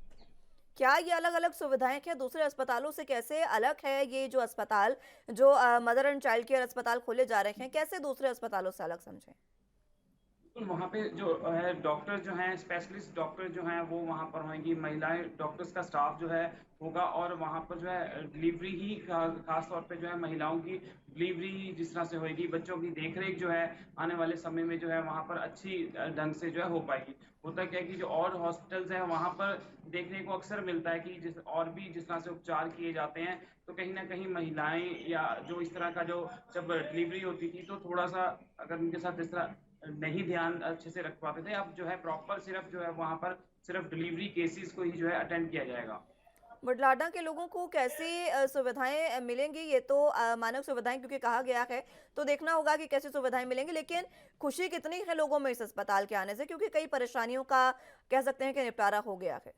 क्या ये अलग अलग सुविधाएं क्या दूसरे अस्पतालों से कैसे अलग है? ये जो अस्पताल, जो मदर एंड चाइल्ड केयर अस्पताल खोले जा रहे हैं, कैसे दूसरे अस्पतालों से अलग समझें? वहाँ पे जो है डॉक्टर जो हैं, स्पेशलिस्ट डॉक्टर जो हैं वो वहाँ पर होंगी। महिलाएं डॉक्टर्स का स्टाफ जो है होगा और वहाँ पर जो है डिलीवरी ही खास तौर पे जो है महिलाओं की डिलीवरी जिस तरह से होगी, बच्चों की देखरेख जो है आने वाले समय में जो है वहाँ पर अच्छी ढंग से जो है हो पाएगी। होता क्या है कि जो और हॉस्पिटल्स हैं वहाँ पर देखने को अक्सर मिलता है कि जिस तरह से उपचार किए जाते हैं तो कहीं ना कहीं महिलाएं या जो इस तरह का जो जब डिलीवरी होती थी तो थोड़ा सा अगर उनके साथ इस तरह नहीं ध्यान अच्छे से रख पाते थे। अब जो है प्रॉपर सिर्फ जो है वहाँ पर सिर्फ डिलीवरी केसेस को ही जो है अटेंड किया जाएगा। बुढलाडा के लोगों को कैसी सुविधाएं मिलेंगी? ये तो मानक सुविधाएं क्योंकि कहा गया है, तो देखना होगा कि कैसी सुविधाएं मिलेंगी। लेकिन खुशी कितनी है लोगों में इस अस्पताल के आने से, क्योंकि कई परेशानियों का कह सकते हैं कि निपटारा हो गया है।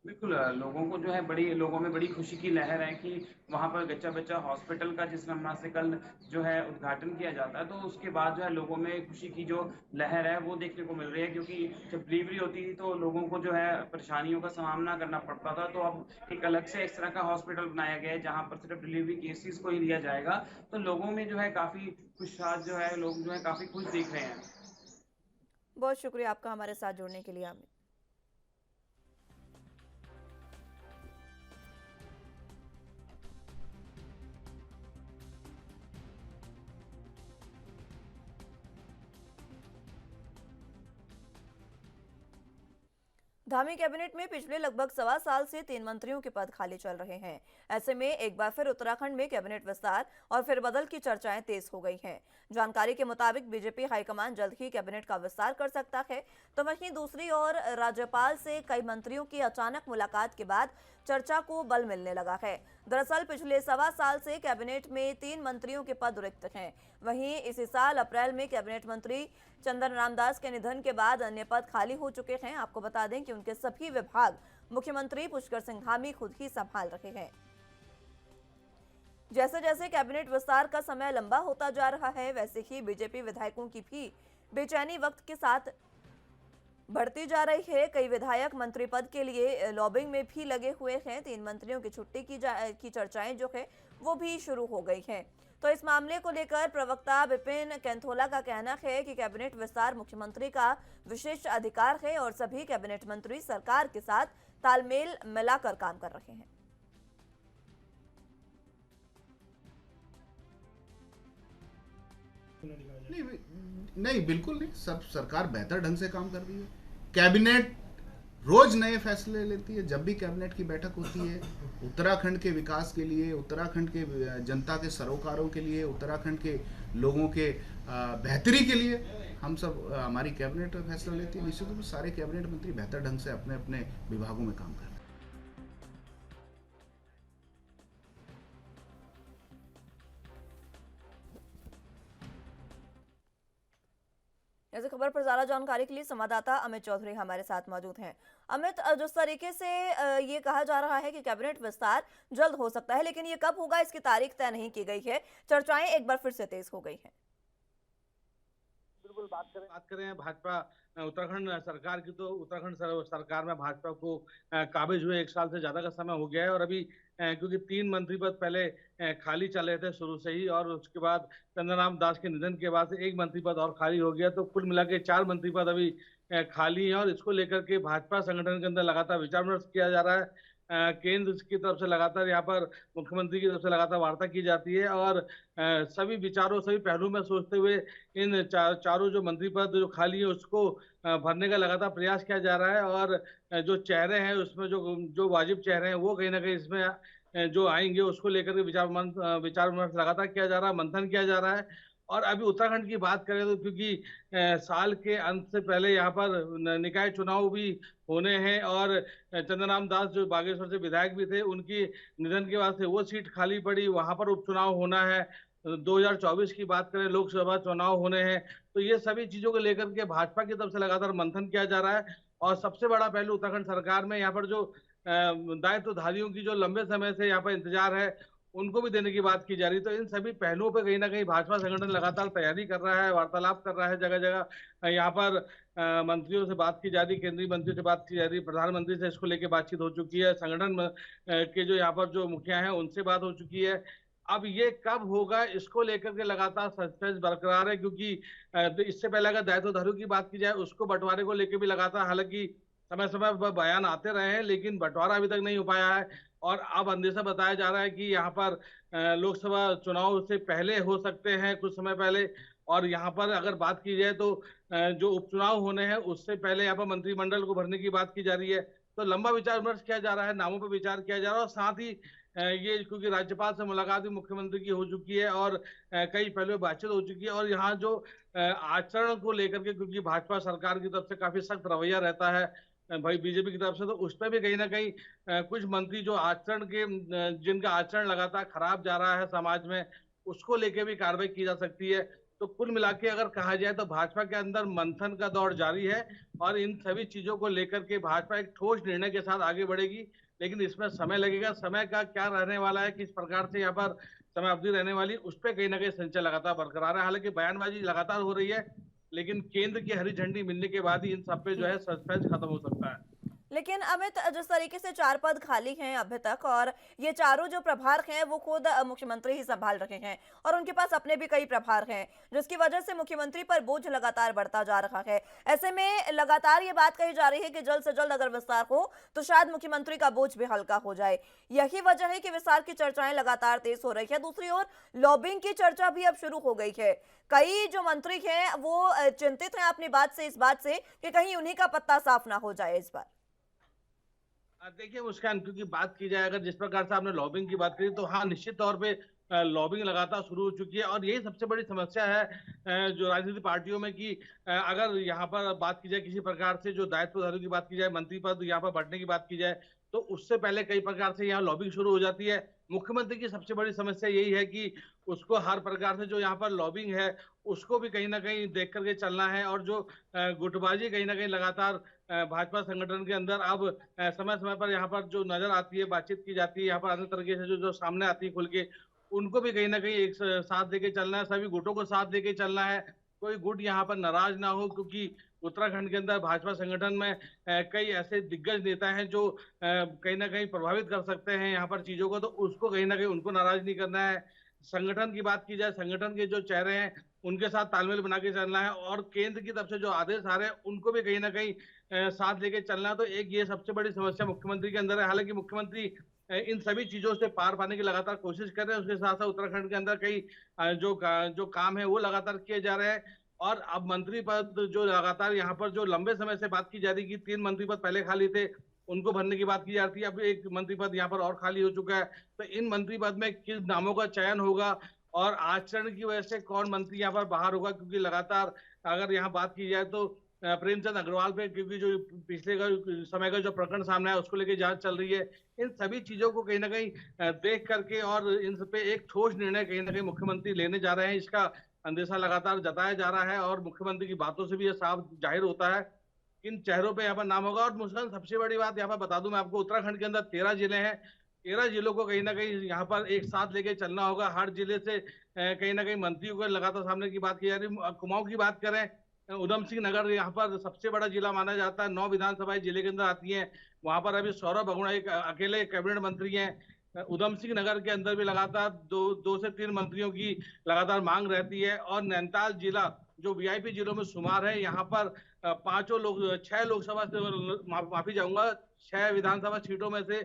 बिल्कुल, लोगों में बड़ी खुशी की लहर है कि वहाँ पर गच्चा बच्चा हॉस्पिटल का जिस नाम से कल जो है उद्घाटन किया जाता है, तो उसके बाद जो है लोगों में खुशी की जो लहर है वो देखने को मिल रही है। क्योंकि जब डिलीवरी होती थी तो लोगों को जो है परेशानियों का सामना करना पड़ता था, तो अब एक अलग से इस तरह का हॉस्पिटल बनाया गया है जहाँ पर सिर्फ डिलीवरी केसेस को ही लिया जाएगा। तो लोगों में जो है काफ़ी खुशहाल जो है लोग जो है काफ़ी खुश दिख रहे हैं। बहुत शुक्रिया आपका हमारे साथ जुड़ने के लिए अमित। धामी कैबिनेट में पिछले लगभग 1.25 साल से 3 मंत्रियों के पद खाली चल रहे हैं। ऐसे में एक बार फिर उत्तराखंड में कैबिनेट विस्तार और फेरबदल की चर्चाएं तेज हो गई हैं। जानकारी के मुताबिक बीजेपी हाईकमान जल्द ही कैबिनेट का विस्तार कर सकता है, तो वहीं दूसरी ओर राज्यपाल से कई मंत्रियों की अचानक मुलाकात के बाद चर्चा को बल मिलने लगा है। दरअसल पिछले 1.25 साल से कैबिनेट में 3 मंत्रियों के पद रिक्त हैं। वहीं इसी साल अप्रैल में कैबिनेट मंत्री चंदन रामदास के निधन के बाद अन्य पद खाली हो चुके हैं। आपको बता दें कि उनके सभी विभाग मुख्यमंत्री पुष्कर सिंह धामी खुद ही संभाल रहे हैं। जैसे जैसे कैबिनेट विस्तार का समय लंबा होता जा रहा है, वैसे ही बीजेपी विधायकों की भी बेचैनी वक्त के साथ बढ़ती जा रही है। कई विधायक मंत्री पद के लिए लॉबिंग में भी लगे हुए हैं। 3 मंत्रियों की छुट्टी की चर्चाएं जो है वो भी शुरू हो गई हैं। तो इस मामले को लेकर प्रवक्ता विपिन कैंथोला का कहना है कि कैबिनेट विस्तार मुख्यमंत्री का विशेष अधिकार है और सभी कैबिनेट मंत्री सरकार के साथ तालमेल मिलाकर काम कर रहे हैं। नहीं, बिल्कुल नहीं। सब सरकार बेहतर ढंग से काम कर रही है। कैबिनेट रोज नए फैसले लेती है। जब भी कैबिनेट की बैठक होती है, उत्तराखंड के विकास के लिए, उत्तराखंड के जनता के सरोकारों के लिए, उत्तराखंड के लोगों के बेहतरी के लिए हम सब हमारी कैबिनेट फैसला लेती है। निश्चित रूप से सारे कैबिनेट मंत्री बेहतर ढंग से अपने अपने विभागों में काम कर रहे हैं। ऐसी खबर पर ज्यादा जानकारी के लिए संवाददाता अमित चौधरी हमारे साथ मौजूद हैं। अमित, जिस तरीके से ये कहा जा रहा है कि कैबिनेट विस्तार जल्द हो सकता है, लेकिन ये कब होगा इसकी तारीख तय नहीं की गई है। चर्चाएं एक बार फिर से तेज हो गई हैं। बिल्कुल बात करें भाजपा उत्तराखंड सरकार की, तो उत्तराखंड सरकार में भाजपा को काबिज हुए 1 साल से ज्यादा का समय हो गया है। और अभी क्योंकि 3 मंत्री पद पहले खाली चले थे शुरू से ही, और उसके बाद चंद्रराम दास के निधन के बाद से 1 मंत्री पद और खाली हो गया, तो कुल मिला के 4 मंत्री पद अभी खाली हैं। और इसको लेकर के भाजपा संगठन के अंदर लगातार विचार विमर्श किया जा रहा है। केंद्र की तरफ से लगातार, यहाँ पर मुख्यमंत्री की तरफ से लगातार वार्ता की जाती है, और सभी विचारों, सभी पहलू में सोचते हुए इन चारों जो मंत्री पद जो खाली है उसको भरने का लगातार प्रयास किया जा रहा है। और जो चेहरे हैं उसमें जो वाजिब चेहरे हैं वो कहीं ना कहीं इसमें जो आएंगे उसको लेकर के विचार विमर्श लगातार किया जा रहा है, मंथन किया जा रहा है। और अभी उत्तराखंड की बात करें तो क्योंकि साल के अंत से पहले यहाँ पर निकाय चुनाव भी होने हैं, और चंद्रराम दास जो बागेश्वर से विधायक भी थे, उनकी निधन के बाद से वो सीट खाली पड़ी, वहां पर उपचुनाव होना है। 2024 की बात करें, लोकसभा चुनाव होने हैं। तो ये सभी चीजों को लेकर के भाजपा की तरफ से लगातार मंथन किया जा रहा है। और सबसे बड़ा पहलू उत्तराखंड सरकार में यहाँ पर जो दायित्वधारियों की जो लंबे समय से यहाँ पर इंतजार है उनको भी देने की बात की जा रही है। तो इन सभी पहलुओं पर कहीं ना कहीं भाजपा संगठन लगातार तैयारी कर रहा है, वार्तालाप कर रहा है। जगह जगह यहाँ पर मंत्रियों से बात की जा रही, केंद्रीय मंत्रियों से बात की जा रही, प्रधानमंत्री से इसको लेकर बातचीत हो चुकी है, संगठन के जो यहाँ पर जो मुखिया हैं उनसे बात हो चुकी है। अब ये कब होगा इसको लेकर के लगातार सस्पेंस बरकरार है, क्योंकि इससे पहले अगर दायित्वधारियों की बात की जाए उसको बंटवारे को लेकर भी लगातार, हालांकि समय समय पर बयान आते रहे हैं, लेकिन बंटवारा अभी तक नहीं हो पाया है। और अब अंदेशा बताया जा रहा है कि यहाँ पर लोकसभा चुनाव से पहले हो सकते हैं, कुछ समय पहले। और यहाँ पर अगर बात की जाए तो जो उपचुनाव होने हैं उससे पहले यहाँ पर मंत्रिमंडल को भरने की बात की जा रही है। तो लंबा विचार विमर्श किया जा रहा है, नामों पर विचार किया जा रहा है। और साथ ही ये क्योंकि राज्यपाल से मुलाकात भी मुख्यमंत्री की हो चुकी है, और कई पहले बातचीत हो चुकी है। और यहाँ जो आचरण को लेकर के, क्योंकि भाजपा सरकार की तरफ से काफी सख्त रवैया रहता है भाई बीजेपी की तरफ से, तो उस पर भी कहीं ना कहीं कुछ मंत्री जो आचरण के, जिनका आचरण लगातार खराब जा रहा है समाज में, उसको लेके भी कार्रवाई की जा सकती है। तो कुल मिला के अगर कहा जाए तो भाजपा के अंदर मंथन का दौर जारी है, और इन सभी चीजों को लेकर के भाजपा एक ठोस निर्णय के साथ आगे बढ़ेगी। लेकिन इसमें समय लगेगा, समय का क्या रहने वाला है, किस प्रकार से यहाँ पर समय अवधि रहने वाली, उस पर कहीं ना कहीं संशय लगातार बरकरार है। हालांकि बयानबाजी लगातार हो रही है, लेकिन केंद्र की हरी झंडी मिलने के बाद ही इन सब पे जो है सस्पेंस खत्म हो सकता है। लेकिन अमित, जिस तरीके से 4 पद खाली हैं अभी तक, और ये चारों जो प्रभार हैं वो खुद मुख्यमंत्री ही संभाल रहे हैं, और उनके पास अपने भी कई प्रभार हैं, जिसकी वजह से मुख्यमंत्री पर बोझ लगातार बढ़ता जा रहा है। ऐसे में लगातार ये बात कही जा रही है कि जल्द से जल्द अगर विस्तार हो तो शायद मुख्यमंत्री का बोझ भी हल्का हो जाए। यही वजह है कि विस्तार की चर्चाएं लगातार तेज हो रही है। दूसरी ओर लॉबिंग की चर्चा भी अब शुरू हो गई है। कई जो मंत्री हैं वो चिंतित हैं अपनी बात से, इस बात से कि कहीं उन्हीं का पत्ता साफ ना हो जाए इस बार। देखिए मुस्कान, क्योंकि बात की जाए अगर जिस प्रकार से आपने लॉबिंग की बात करी, तो हाँ निश्चित तौर पे लॉबिंग लगातार शुरू हो चुकी है। और यही सबसे बड़ी समस्या है जो राजनीतिक पार्टियों में कि अगर यहाँ पर बात की जाए किसी प्रकार से जो दायित्वधारियों की बात की जाए, मंत्री पद यहाँ पर बढ़ने की बात की जाए, तो उससे पहले कई प्रकार से यहाँ लॉबिंग शुरू हो जाती है। मुख्यमंत्री की सबसे बड़ी समस्या यही है कि उसको हर प्रकार से जो यहाँ पर लॉबिंग है उसको भी कहीं ना कहीं देख करके चलना है। और जो गुटबाजी कहीं ना कहीं लगातार भाजपा संगठन के अंदर अब समय समय पर यहाँ पर जो नजर आती है, बातचीत की जाती है, यहाँ पर अन्य तरीके से जो सामने आती है खुल के, उनको भी कहीं ना कहीं एक साथ देके चलना है, सभी गुटों को साथ देके चलना है। कोई गुट यहाँ पर नाराज ना हो, क्योंकि उत्तराखंड के अंदर भाजपा संगठन में कई ऐसे दिग्गज नेता हैं जो कहीं ना कहीं प्रभावित कर सकते हैं यहाँ पर चीजों को, तो उसको कहीं ना कहीं उनको नाराज नहीं करना है। संगठन की बात की जाए, संगठन के जो चेहरे हैं उनके साथ तालमेल बना के चलना है, और केंद्र की तरफ से जो आदेश आ रहे हैं उनको भी कहीं ना कहीं साथ लेके चलना है। तो एक ये सबसे बड़ी समस्या मुख्यमंत्री के अंदर है। हालांकि मुख्यमंत्री इन सभी चीजों से पार पाने की लगातार कोशिश कर रहे हैं। उसके साथ साथ उत्तराखंड के अंदर कई जो काम है वो लगातार किए जा रहे हैं। और अब मंत्री पद जो लगातार यहाँ पर जो लंबे समय से बात की जा रही, कि 3 मंत्री पद पहले खाली थे उनको भरने की बात की जाती है, अब एक मंत्री पद यहाँ पर और खाली हो चुका है। तो इन मंत्री पद में किस नामों का चयन होगा और आचरण की वजह से कौन मंत्री यहाँ पर बाहर होगा, क्योंकि लगातार अगर यहाँ बात की जाए तो प्रेमचंद अग्रवाल पे, क्योंकि जो पिछले का समय का जो प्रकरण सामने आया उसको लेकर जांच चल रही है। इन सभी चीजों को कहीं ना कहीं देख करके और इन पे एक ठोस निर्णय कहीं ना कहीं मुख्यमंत्री लेने जा रहे हैं, इसका अंदेशा लगातार जताया जा रहा है। और मुख्यमंत्री की बातों से भी ये साफ जाहिर होता है इन चेहरों पे यहाँ पर नाम होगा। और मुस्कान, सबसे बड़ी बात यहाँ पर बता दूं मैं आपको, उत्तराखंड के अंदर 13 जिले हैं। 13 जिलों को कहीं ना कहीं यहाँ पर एक साथ लेके चलना होगा। हर जिले से कहीं ना कहीं मंत्रियों को लगातार सामने की बात की जा रही है। कुमाऊं की बात करें, उधम सिंह नगर यहाँ पर सबसे बड़ा जिला माना जाता है, 9 विधानसभाएं जिले के अंदर आती हैं। वहां पर अभी सौरभ बगुड़ा एक अकेले कैबिनेट मंत्री हैं। उधम सिंह नगर के अंदर भी लगातार दो से 3 मंत्रियों की लगातार मांग रहती है। और नैनीताल जिला जो वीआईपी जिलों में शुमार है, यहाँ पर 6 लोकसभा माफी चाहूंगा, 6 विधानसभा सीटों में से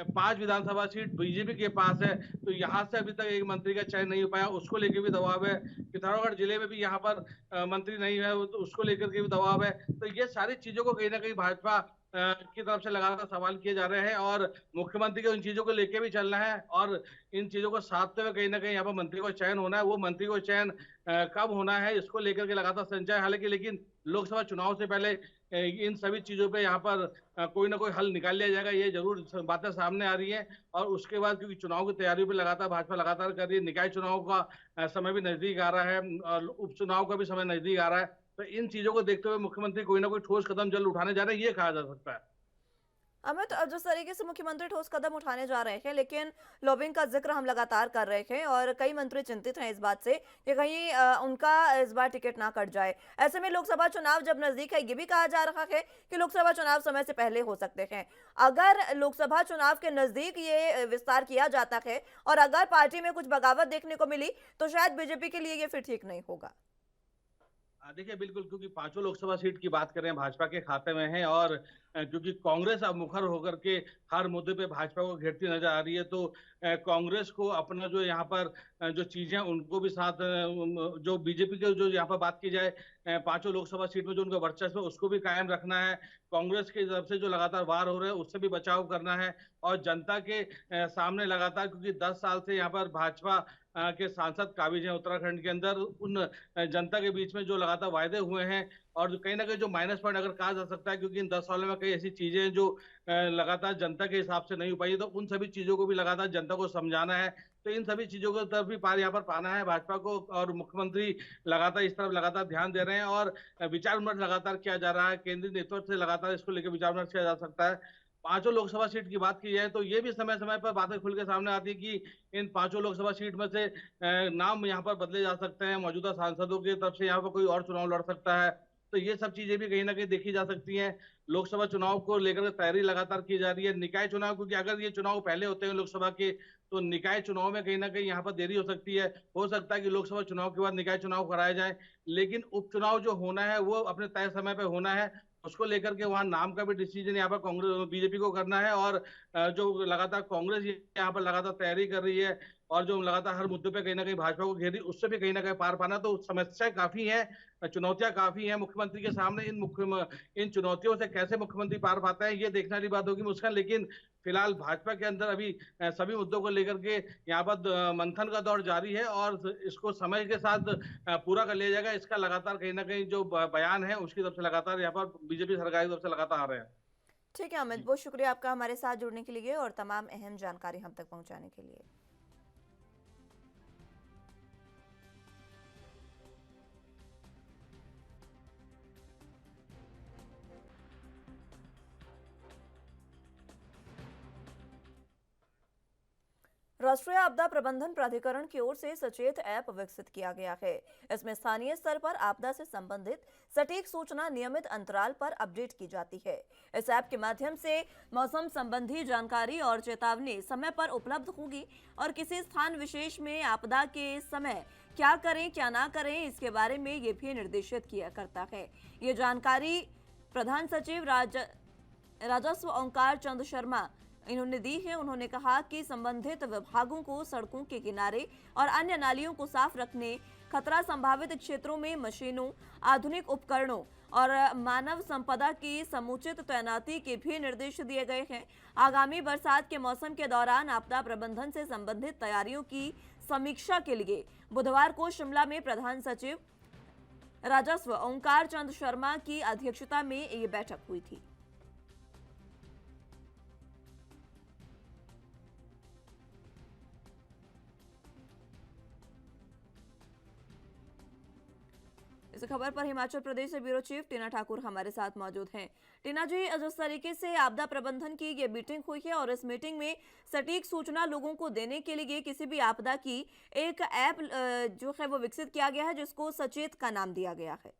5 विधानसभा सीट बीजेपी के पास है। तो यहाँ से अभी तक एक मंत्री का चयन नहीं हो पाया, उसको लेकर भी दबाव है। पिथौरागढ़ जिले में भी यहाँ पर मंत्री नहीं है, तो उसको लेकर के भी दबाव है। तो ये सारी चीजों को कहीं ना कहीं भाजपा की तरफ से लगातार सवाल किए जा रहे हैं, और मुख्यमंत्री को इन चीजों को लेकर भी चलना है और इन चीजों को साधते हुए कहीं ना कहीं यहाँ पर मंत्री को चयन होना है। वो मंत्री को चयन कब होना है इसको लेकर के लगातार संचय, हालांकि लेकिन लोकसभा चुनाव से पहले इन सभी चीजों पे यहाँ पर कोई ना कोई हल निकाल लिया जाएगा, ये जरूर बातें सामने आ रही है। और उसके बाद क्योंकि चुनाव की तैयारियों पे लगातार भाजपा लगातार कर रही है, निकाय चुनाव का समय भी नजदीक आ रहा है और उपचुनाव का भी समय नजदीक आ रहा है। तो इन चीजों को देखते हुए मुख्यमंत्री कोई ना कोई ठोस कदम जल्द उठाने जा रहे हैं, ये कहा जा सकता है। अमित, जिस तरीके से मुख्यमंत्री ठोस कदम उठाने जा रहे हैं, लेकिन लॉबिंग का जिक्र हम लगातार कर रहे हैं और कई मंत्री चिंतित हैं इस बात से कि कहीं उनका इस बार टिकट ना कट जाए। ऐसे में लोकसभा चुनाव जब नजदीक है, ये भी कहा जा रहा है कि लोकसभा चुनाव समय से पहले हो सकते हैं। अगर लोकसभा चुनाव के नजदीक ये विस्तार किया जाता है और अगर पार्टी में कुछ बगावत देखने को मिली तो शायद बीजेपी के लिए ये फिर ठीक नहीं होगा। देखिए बिल्कुल, क्योंकि 5 लोकसभा सीट की बात करें भाजपा के खाते में है, और क्योंकि कांग्रेस अब मुखर होकर के हर मुद्दे पे भाजपा को घेरती नजर आ रही है, तो कांग्रेस को अपना जो यहाँ पर जो चीजें उनको भी साथ, जो बीजेपी के जो यहाँ पर बात की जाए 5 लोकसभा सीट में जो उनका वर्चस्व है उसको भी कायम रखना है। कांग्रेस की तरफ से जो लगातार वार हो रहे हैं उससे भी बचाव करना है, और जनता के सामने लगातार, क्योंकि 10 साल से यहाँ पर भाजपा के सांसद काबिज हैं उत्तराखंड के अंदर, उन जनता के बीच में जो लगातार वायदे हुए हैं और कहीं ना कहीं जो माइनस पॉइंट अगर कहा जा सकता है, क्योंकि इन 10 सालों में कई ऐसी चीजें जो लगातार जनता के हिसाब से नहीं हो पाई, तो उन सभी चीजों को भी लगातार जनता को समझाना है। तो इन सभी चीजों की तरफ भी पार यहाँ पर पाना है भाजपा को, और मुख्यमंत्री लगातार इस तरफ लगातार ध्यान दे रहे हैं और विचार विमर्श लगातार किया जा रहा है। केंद्रीय नेतृत्व से लगातार इसको लेकर विचार विमर्श किया जा सकता है। 5 लोकसभा सीट की बात की जाए तो ये भी समय समय पर बातें खुल के सामने आती है कि इन 5 लोकसभा सीट में से नाम यहाँ पर बदले जा सकते हैं। मौजूदा सांसदों की तरफ से यहाँ पर कोई और चुनाव लड़ सकता है, तो ये सब चीजें भी कहीं ना कहीं देखी जा सकती हैं। लोकसभा चुनाव को लेकर तैयारी लगातार की जा रही है। निकाय चुनाव, क्योंकि अगर ये चुनाव पहले होते हैं लोकसभा के, तो निकाय चुनाव में कहीं ना कहीं यहाँ पर देरी हो सकती है। हो सकता है कि लोकसभा चुनाव के बाद निकाय चुनाव कराया जाए, लेकिन उपचुनाव जो होना है वो अपने तय समय पर होना है। उसको लेकर के वहां नाम का भी डिसीजन यहाँ पर कांग्रेस बीजेपी को करना है, और जो लगातार कांग्रेस यहाँ पर लगातार तैयारी कर रही है और जो लगातार हर मुद्दे पे कहीं ना कहीं भाजपा को घेरी, उससे भी कहीं ना कहीं पार पाना। तो समस्याएं काफी हैं, चुनौतियां काफी हैं मुख्यमंत्री के सामने। इन चुनौतियों से कैसे मुख्यमंत्री पार पाता है, ये देखने वाली बात होगी मुश्किल। लेकिन फिलहाल भाजपा के अंदर अभी सभी मुद्दों को लेकर के यहाँ पर मंथन का दौर जारी है, और इसको समय के साथ पूरा कर लिया जाएगा। इसका लगातार कहीं ना कहीं जो बयान है उसकी तरफ से लगातार यहाँ पर बीजेपी सरकार की तरफ से लगातार आ रहे हैं। ठीक है अमित, बहुत शुक्रिया आपका हमारे साथ जुड़ने के लिए और तमाम अहम जानकारी हम तक पहुंचाने के लिए। राष्ट्रीय आपदा प्रबंधन प्राधिकरण की ओर से सचेत ऐप विकसित किया गया है। इसमें स्थानीय स्तर पर आपदा से संबंधित सटीक सूचना नियमित अंतराल पर अपडेट की जाती है। इस ऐप के माध्यम से मौसम संबंधी जानकारी और चेतावनी समय पर उपलब्ध होगी और किसी स्थान विशेष में आपदा के समय क्या करें क्या ना करें इसके बारे में ये भी निर्देशित किया करता है। ये जानकारी प्रधान सचिव राजस्व ओंकार चंद शर्मा इन्होंने दी है। उन्होंने कहा कि संबंधित विभागों को सड़कों के किनारे और अन्य नालियों को साफ रखने, खतरा संभावित क्षेत्रों में मशीनों, आधुनिक उपकरणों और मानव संपदा की समुचित तैनाती के भी निर्देश दिए गए हैं। आगामी बरसात के मौसम के दौरान आपदा प्रबंधन से संबंधित तैयारियों की समीक्षा के लिए बुधवार को शिमला में प्रधान सचिव राजस्व ओंकार चंद शर्मा की अध्यक्षता में ये बैठक हुई थी। इस खबर पर हिमाचल प्रदेश से ब्यूरो चीफ टीना ठाकुर हमारे साथ मौजूद हैं। टीना जी, जिस तरीके से आपदा प्रबंधन की ये मीटिंग हुई है और इस मीटिंग में सटीक सूचना लोगों को देने के लिए किसी भी आपदा की एक ऐप जो है वो विकसित किया गया है जिसको सचेत का नाम दिया गया है।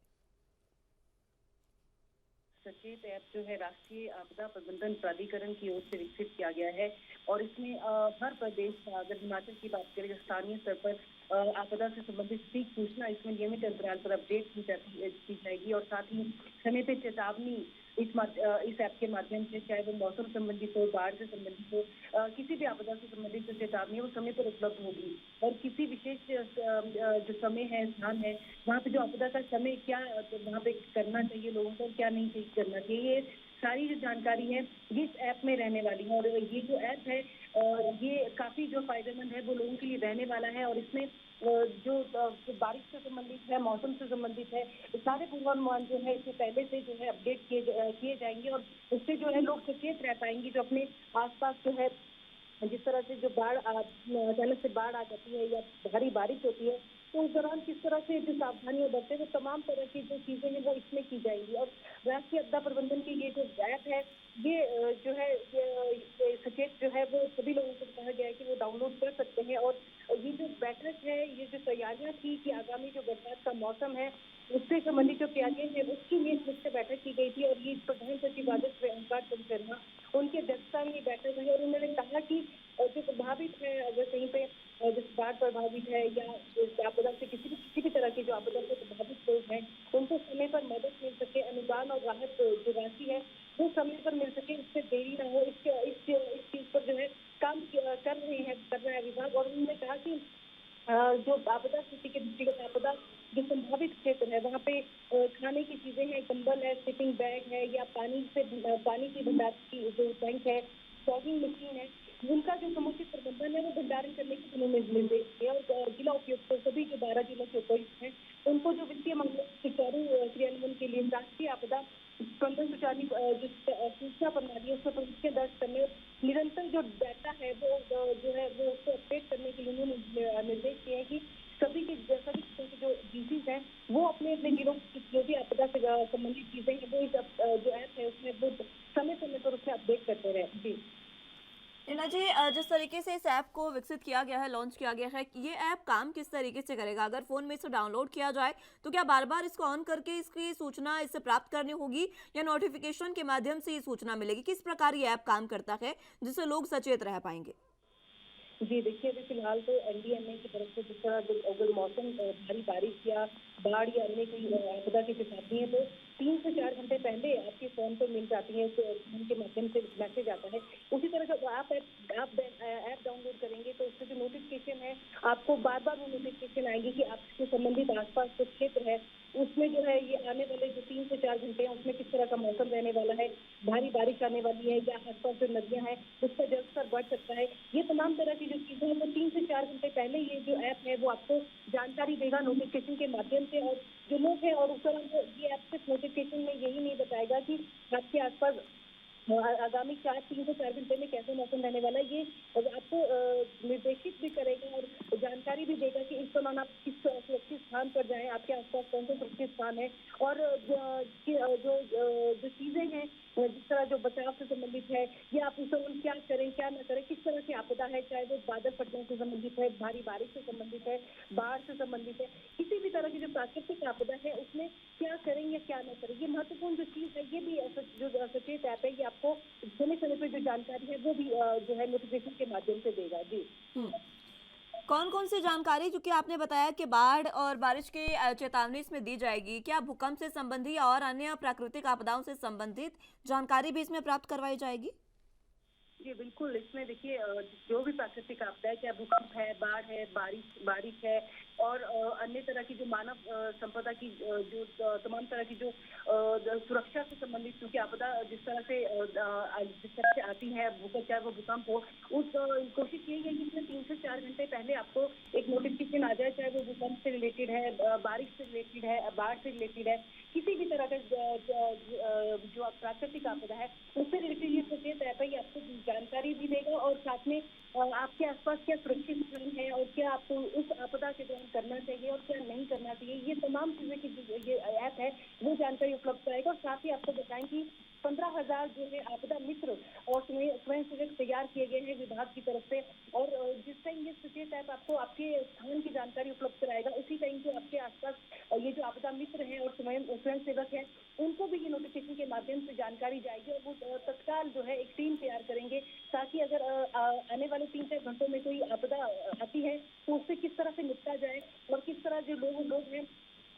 सचेत ऐप जो है राष्ट्रीय आपदा प्रबंधन प्राधिकरण की ओर से विकसित किया गया है और इसमें हर प्रदेश, अगर हिमाचल की बात करें, स्थानीय स्तर पर आपदा से संबंधित सटीक सूचना इसमें नियमित अंतराल पर अपडेट की जाएगी और साथ ही समय पे चेतावनी इस ऐप के माध्यम से, चाहे वो मौसम संबंधित हो, बाढ़ से संबंधित हो, किसी भी आपदा से संबंधित जो चेतावनी है वो समय पर उपलब्ध होगी और किसी विशेष जो समय है, स्थान है, वहाँ पे जो आपदा का समय क्या वहाँ पे करना चाहिए लोगों को, क्या नहीं करना चाहिए, ये सारी जो जानकारी है ये इस ऐप में रहने वाली है। और ये जो ऐप है ये काफी जो फायदेमंद है वो लोगों के लिए रहने वाला है और इसमें जो बारिश से संबंधित है, मौसम से संबंधित है, सारे पूर्वानुमान जो है इससे पहले से जो है अपडेट किए जाएंगे और उससे जो है लोग सचेत रह पाएंगे। जो अपने आसपास जो है जिस तरह से जो अचानक से बाढ़ आ जाती है या भारी बारिश होती है तो उस दौरान किस तरह से जो सावधानियां बरतें, वो तमाम तरह की जो चीजें हैं वो इसमें की जाएंगी। और राष्ट्रीय आपदा प्रबंधन की ये जो ऐप है ये जो है सचेत जो है वो सभी लोगों को कहा गया है कि वो डाउनलोड कर सकते हैं। और ये जो बैठक है, ये जो तैयारियां थी कि आगामी जो बरसात का मौसम है उससे संबंधित जो तैयारियां हैं उसकी लिए से बैठक की गई थी और ये प्रधान सचिव राजस्व ओंकार चंद शर्मा उनकी अध्यक्षता में ये बैठक हुई और उन्होंने कहा कि जो प्रभावित है, अगर कहीं पे जिस बाढ़ प्रभावित है या आपदा से किसी भी तरह के जो आपदा से प्रभावित लोग हैं उनको समय पर मदद मिल सके, अनुदान और राहत जो राशि है वो समय पर मिल सके, इससे देरी न हो, इस चीज पर जो है काम कर रहा है विभाग। और उन्होंने कहा कि जो आपदा स्थिति के दृष्टिगत आपदा जो संभावित क्षेत्र है वहाँ पे खाने की चीजें हैं, कंबल है, स्लीपिंग बैग है या पानी की भंडार की जो टैंक है, फॉगिंग मशीन है, उनका जो समुचित प्रबंधन है वो भंडारण करने के उन्होंने निर्देश दिए। और जिला उपायुक्त सभी जो 12 जिलों के उपायुक्त हैं उनको जो वित्तीय मामलों सुचारू क्रियान्वयन के लिए राष्ट्रीय आपदा प्रबंधन सुचारू जो सूचना प्रणाली है उसमें प्रविष्टियां दर्ज करने, निरंतर जो डाटा है वो जो है वो उसको अपडेट करने के लिए उन्होंने निर्देश दिए हैं कि सभी के जो डीसीज हैं वो अपने जिलों की जो भी आपदा से संबंधित चीजें हैं वो इस जो ऐप है उसमें वो समय पर उसमें अपडेट करते रहे। जी टीना जी, जिस तरीके से इस ऐप को विकसित किया गया है, लॉन्च किया गया है, ये ऐप काम किस तरीके से करेगा? अगर फ़ोन में इसे डाउनलोड किया जाए तो क्या बार बार इसको ऑन करके इसकी सूचना इससे प्राप्त करनी होगी या नोटिफिकेशन के माध्यम से ये सूचना मिलेगी? किस प्रकार ये ऐप काम करता है जिससे लोग सचेत रह पाएंगे? जी देखिए, अभी फिलहाल तो एनडीएमए की तरफ से जिस तरह अगर मौसम भारी बारिश या बाढ़ या अन्य कोई आपदा की चेतावनी है तो 3 से 4 घंटे पहले आपके फोन पर मिल जाती है, तो फोन के माध्यम से मैसेज आता है। उसी तरह जब आप ऐप डाउनलोड करेंगे तो उससे जो नोटिफिकेशन है आपको बार बार वो नोटिफिकेशन आएंगी कि आपसे संबंधित आसपास जो क्षेत्र है उसमें जो है ये आने वाले जो 3 से 4 घंटे हैं उसमें किस तरह का मौसम रहने वाला है, भारी बारिश आने वाली है या आसपास जो नदियां हैं उसका जलस्तर बढ़ सकता है। ये तमाम तरह की जो चीजें हैं वो 3 से 4 घंटे पहले ये जो ऐप है वो आपको जानकारी देगा नोटिफिकेशन के माध्यम से। और जो लोग हैं और उस तरह ये ऐप सिर्फ नोटिफिकेशन में यही नहीं बताएगा कि आपके आसपास आगामी 3 से 4 घंटे में कैसे मौसम रहने वाला है, ये आपको निर्देशित भी करेगा और जानकारी भी देगा कि इस दौरान आप किस सुरक्षित स्थान पर जाएं, आपके आसपास कौन से सुरक्षित स्थान है और जो चीजें हैं जिस तरह जो बचाव से संबंधित है या आप उस दौरान क्या करें क्या न करें, किस तरह की आपदा है, चाहे वो बादल फटने से संबंधित है, भारी बारिश से संबंधित है, बाढ़ से संबंधित है, किसी भी तरह की जो प्राकृतिक आपदा है उसमें क्या करें या क्या न करें, ये महत्वपूर्ण जो चीज है ये भी जो सचेत ऐप है ये आपको समय समय पर जो जानकारी है वो भी जो है नोटिफिकेशन के माध्यम से देगा। जी कौन कौन सी जानकारी, जो कि आपने बताया कि बाढ़ और बारिश की चेतावनी इसमें दी जाएगी, क्या भूकंप से संबंधी और अन्य प्राकृतिक आपदाओं से संबंधित जानकारी भी इसमें प्राप्त करवाई जाएगी? जी बिल्कुल, इसमें देखिए जो भी प्राकृतिक आपदा है, चाहे भूकंप है, बाढ़ है, बारिश है और अन्य तरह की जो मानव संपदा की जो तमाम तरह की जो सुरक्षा से संबंधित क्योंकि आपदा जिस तरह से आती है, भूकंप चाहे वो भूकंप हो, उस कोशिश यही है कि इसमें 3 से 4 घंटे पहले आपको एक नोटिफिकेशन आ जाए, चाहे वो भूकंप से रिलेटेड है, बारिश से रिलेटेड है, बाढ़ से रिलेटेड है, किसी भी तरह का जो प्राकृतिक आपदा है उससे रिलेटेड ये सचेत ऐप है, ये आपको जानकारी भी देगा और साथ में आपके आसपास क्या सुरक्षित स्थान है और क्या आपको उस आपदा के दौरान करना चाहिए और क्या नहीं करना चाहिए, ये तमाम चीजें की ये ऐप है वो जानकारी उपलब्ध कराएगा। और साथ ही आपको बताएं कि 15,000 जो है आपदा मित्र और स्वयं सेवक तैयार किए गए हैं विभाग की तरफ से और जिस टाइम ये सचेत ऐप आपको आपके स्थान की जानकारी उपलब्ध कराएगा उसी टाइम जो आपके आसपास ये जो आपदा मित्र हैं और स्वयं सेवक हैं उनको भी ये नोटिफिकेशन के माध्यम से जानकारी जाएगी और वो तत्काल जो है एक टीम तैयार करेंगे ताकि अगर आने वाले 3-4 घंटों में कोई आपदा आती है तो उससे किस तरह से निपटा जाए और किस तरह जो लोग हैं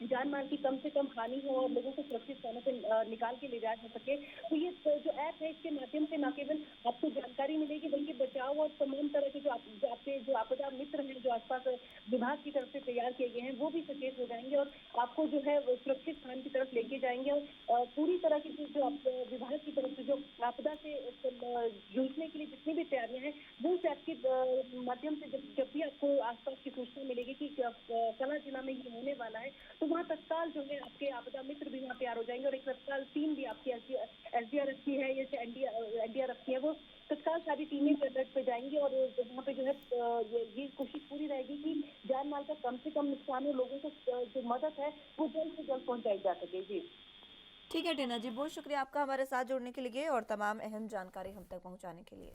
जान माल की कम से कम हानि हो और लोगों को सुरक्षित स्थानों से निकाल के ले जाया जा सके। तो ये जो ऐप है इसके माध्यम से न केवल आपको जानकारी मिलेगी बल्कि बचाव और तमाम तरह के आपके जो आपदा मित्र हैं जो आसपास विभाग की तरफ से तैयार किए गए हैं वो भी सचेत हो जाएंगे और आपको जो है सुरक्षित स्थान की तरफ लेके जाएंगे और पूरी तरह की जो विभाग की तरफ से जो आपदा से जूझने के लिए जितनी भी तैयारियां हैं वो इस ऐप के माध्यम से जब भी आपको आसपास की सूचना मिलेगी कि कला जिला में ये होने वाला है तो वहाँ तत्काल जो है आपके आपदा मित्र भी वहाँ तैयार हो जाएंगे और एक तत्काल टीम भी आपकी SDRF की है या NDRF की है वो तत्काल सारी टीमें अलर्ट पे जाएंगी और वहाँ पे जो है ये कोशिश पूरी रहेगी कि जान माल का कम से कम नुकसान हो, लोगों को जो मदद है वो जल्द से जल्द पहुँचाई जा सके। जी ठीक है टीना जी, बहुत शुक्रिया आपका हमारे साथ जुड़ने के लिए और तमाम अहम जानकारी हम तक पहुँचाने के लिए।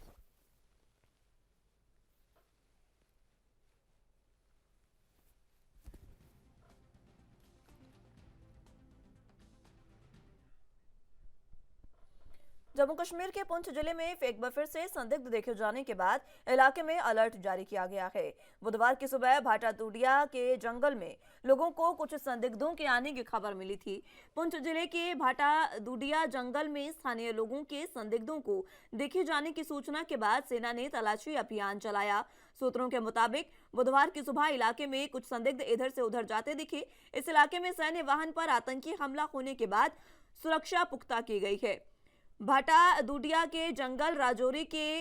जम्मू कश्मीर के पुंछ जिले में एक बार फिर से संदिग्ध देखे जाने के बाद इलाके में अलर्ट जारी किया गया है। बुधवार की सुबह भाटा दूडिया के जंगल में लोगों को कुछ संदिग्धों के आने की खबर मिली थी। पुंछ जिले के भाटा दूडिया जंगल में स्थानीय लोगों के संदिग्धों को देखे जाने की सूचना के बाद सेना ने तलाशी अभियान चलाया। सूत्रों के मुताबिक बुधवार की सुबह इलाके में कुछ संदिग्ध इधर से उधर जाते दिखे। इस इलाके में सैन्य वाहन पर आतंकी हमला होने के बाद सुरक्षा पुख्ता की गई है। भाटा दूडिया के जंगल राजौरी के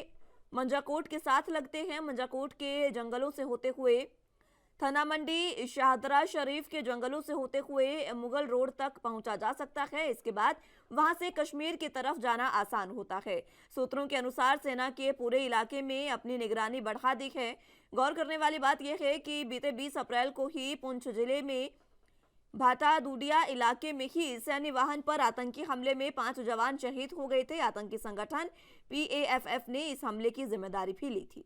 मंजाकोट के साथ लगते हैं। मंजाकोट के जंगलों से होते हुए थाना मंडी शाहदरा शरीफ के जंगलों से होते हुए मुगल रोड तक पहुंचा जा सकता है। इसके बाद वहां से कश्मीर की तरफ जाना आसान होता है। सूत्रों के अनुसार सेना के पूरे इलाके में अपनी निगरानी बढ़ा दी है। गौर करने वाली बात यह है कि बीते 20 अप्रैल को ही पुंछ जिले में भाटा दूडिया इलाके में ही सैन्य वाहन पर आतंकी हमले में 5 जवान शहीद हो गए थे। आतंकी संगठन PAFF ने इस हमले की जिम्मेदारी भी ली थी।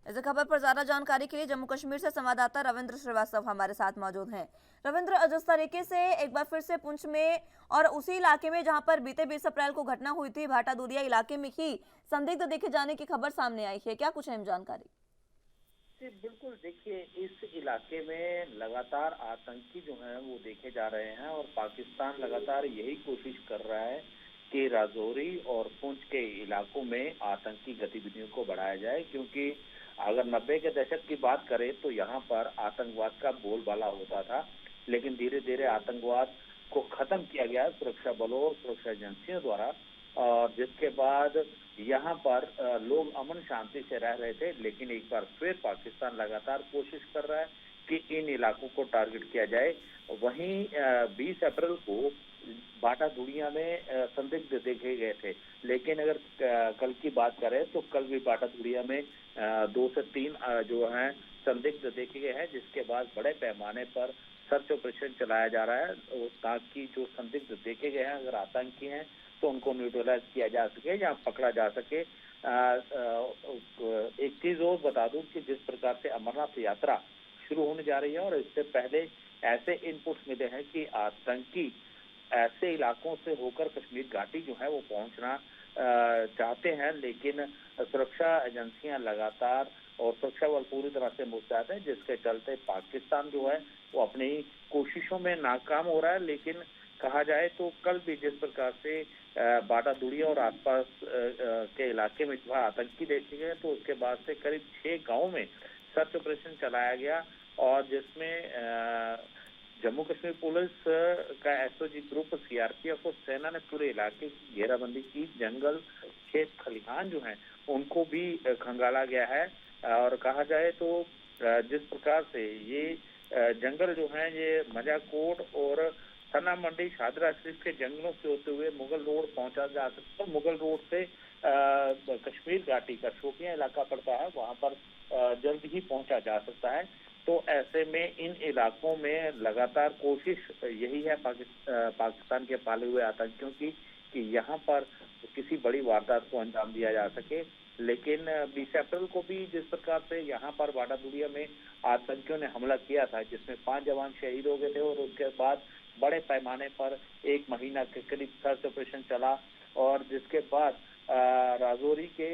इस खबर पर ज्यादा जानकारी के लिए जम्मू कश्मीर से संवाददाता रविंद्र श्रीवास्तव हमारे साथ मौजूद हैं। रविंद्र, जिस तरीके से एक बार फिर से पुंछ में और उसी इलाके में जहां पर बीते 20 अप्रैल को घटना हुई थी, भाटा दूरिया इलाके में ही संदिग्ध देखे जाने की खबर सामने आई है, क्या कुछ अहम जानकारी? जी बिल्कुल, देखिए इस इलाके में लगातार आतंकी जो हैं वो देखे जा रहे हैं और पाकिस्तान लगातार यही कोशिश कर रहा है कि राजौरी और पुंछ के इलाकों में आतंकी गतिविधियों को बढ़ाया जाए, क्योंकि अगर 90 के दशक की बात करें तो यहाँ पर आतंकवाद का बोलबाला होता था, लेकिन धीरे धीरे आतंकवाद को खत्म किया गया सुरक्षा बलों और सुरक्षा एजेंसियों द्वारा, और जिसके बाद यहाँ पर लोग अमन शांति से रह रहे थे। लेकिन एक बार फिर पाकिस्तान लगातार कोशिश कर रहा है कि इन इलाकों को टारगेट किया जाए। वहीं 20 अप्रैल को भाटा दूडिया में संदिग्ध देखे गए थे, लेकिन अगर कल की बात करें तो कल भी भाटा दूडिया में 2 से 3 जो हैं संदिग्ध देखे गए हैं, जिसके बाद बड़े पैमाने पर सर्च ऑपरेशन चलाया जा रहा है ताकि जो संदिग्ध देखे गए हैं अगर आतंकी हैं तो उनको न्यूट्रलाइज किया जा सके या पकड़ा जा सके। एक चीज और बता दूं कि जिस प्रकार से अमरनाथ यात्रा शुरू होने जा रही है और इससे पहले ऐसे इनपुट्स मिले हैं कि आतंकी ऐसे इलाकों से होकर कश्मीर घाटी जो है वो पहुंचना चाहते हैं, लेकिन सुरक्षा एजेंसियां लगातार और सुरक्षा बल पूरी तरह से मुस्तैद है, जिसके चलते पाकिस्तान जो है वो अपनी कोशिशों में नाकाम हो रहा है। लेकिन कहा जाए तो कल भी जिस प्रकार से भाटा दूडिया और आसपास के इलाके में जो आतंकी देखे गए, तो उसके बाद से करीब 6 गाँव में सर्च ऑपरेशन चलाया गया और जिसमें जम्मू कश्मीर पुलिस का SOG ग्रुप, CRPF और सेना ने पूरे इलाके की घेराबंदी की। जंगल, खेत, खलिहान जो हैं उनको भी खंगाला गया है और कहा जाए तो जिस प्रकार से ये जंगल जो हैं ये मजाकोट और सना मंडी, शादरा शरीफ के जंगलों से होते हुए मुगल रोड पहुंचा जा सकता है। मुगल रोड से कश्मीर घाटी का शोपियां इलाका पड़ता है, वहां पर जल्द ही पहुंचा जा सकता है। तो ऐसे में इन इलाकों में लगातार कोशिश यही है पाकिस्तान के पाले हुए आतंकियों की कि यहाँ पर किसी बड़ी वारदात को अंजाम दिया जा सके। लेकिन 20 अप्रैल को भी जिस प्रकार से यहाँ पर भाटा दूडिया में आतंकियों ने हमला किया था, जिसमें 5 जवान शहीद हो गए थे और उसके बाद बड़े पैमाने पर 1 महीना के करीब सर्च ऑपरेशन चला और जिसके बाद राजौरी के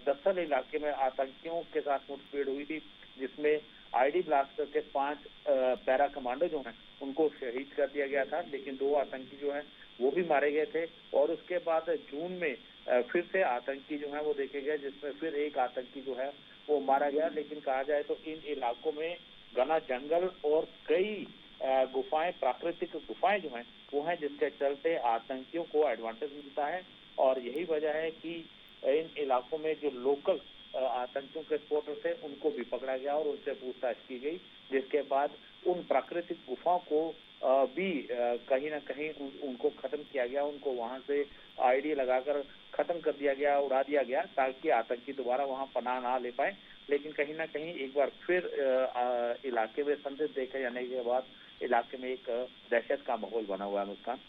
दसल इलाके में आतंकियों के साथ मुठभेड़ हुई थी, जिसमें ID ब्लास्ट के 5 पैरा कमांडो जो हैं उनको शहीद कर दिया गया था, लेकिन 2 आतंकी जो हैं वो भी मारे गए थे। और उसके बाद जून में फिर से आतंकी जो है वो देखे गए, जिसमें फिर 1 आतंकी जो है वो मारा गया। लेकिन कहा जाए तो इन इलाकों में घना जंगल और कई गुफाएं, प्राकृतिक गुफाएं जो हैं वो हैं, जिसके चलते आतंकियों को एडवांटेज मिलता है। और यही वजह है कि इन इलाकों में जो लोकल आतंकियों के स्पॉटर थे उनको भी पकड़ा गया और उनसे पूछताछ की गई, जिसके बाद उन प्राकृतिक गुफाओं को भी कहीं ना कहीं उनको खत्म किया गया, उनको वहां से ID लगाकर खत्म कर दिया गया, उड़ा दिया गया, ताकि आतंकी दोबारा वहां पनाह ना ले पाए। लेकिन कहीं ना कहीं एक बार फिर इलाके में संदिग्ध देखे जाने के बाद इलाके में एक दहशत का माहौल बना हुआ है। मुस्कान,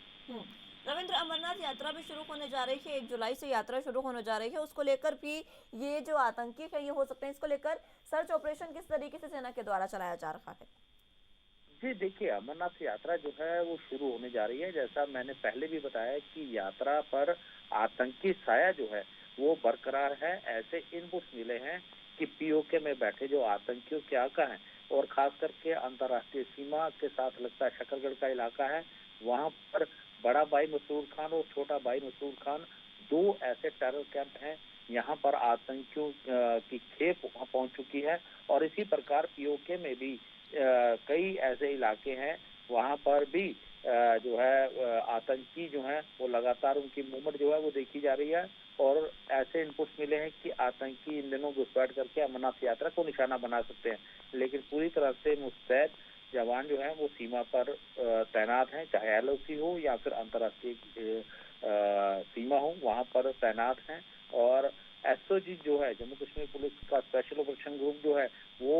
रविंद्र, अमरनाथ यात्रा भी शुरू होने जा रही है, 1 जुलाई से यात्रा शुरू होने जा रही है, उसको लेकर भी ये जो आतंकी है ये हो सकते हैं, इसको लेकर सर्च ऑपरेशन किस तरीके से सेना के द्वारा चलाया जा रहा है? जी देखिए, अमरनाथ यात्रा जो है वो शुरू होने जा रही है। जैसा मैंने पहले भी बताया कि यात्रा पर आतंकी साया जो है वो बरकरार है। ऐसे इनपुट्स मिले हैं कि POK में बैठे जो आतंकियों के आका हैं और खास करके अंतर्राष्ट्रीय सीमा के साथ लगता है शकरगढ़ का इलाका है, वहां पर बड़ा भाई मसूद खान और छोटा भाई मसूद खान 2 ऐसे टेरर कैंप हैं। यहाँ पर आतंकियों की खेप वहां पहुंच चुकी है और इसी प्रकार POK में भी कई ऐसे इलाके हैं, वहां पर भी जो है आतंकी जो है वो लगातार उनकी मूवमेंट जो है वो देखी जा रही है। और ऐसे इनपुट्स मिले हैं कि आतंकी इन दिनों घुसपैठ करके अमरनाथ यात्रा को निशाना बना सकते हैं, लेकिन पूरी तरह से मुस्तैद जवान जो हैं वो सीमा पर तैनात हैं, चाहे LOC हो या फिर अंतर्राष्ट्रीय सीमा हो, वहां पर तैनात हैं। और एसओजी जो है जम्मू कश्मीर पुलिस का स्पेशल ऑपरेशन ग्रुप जो है वो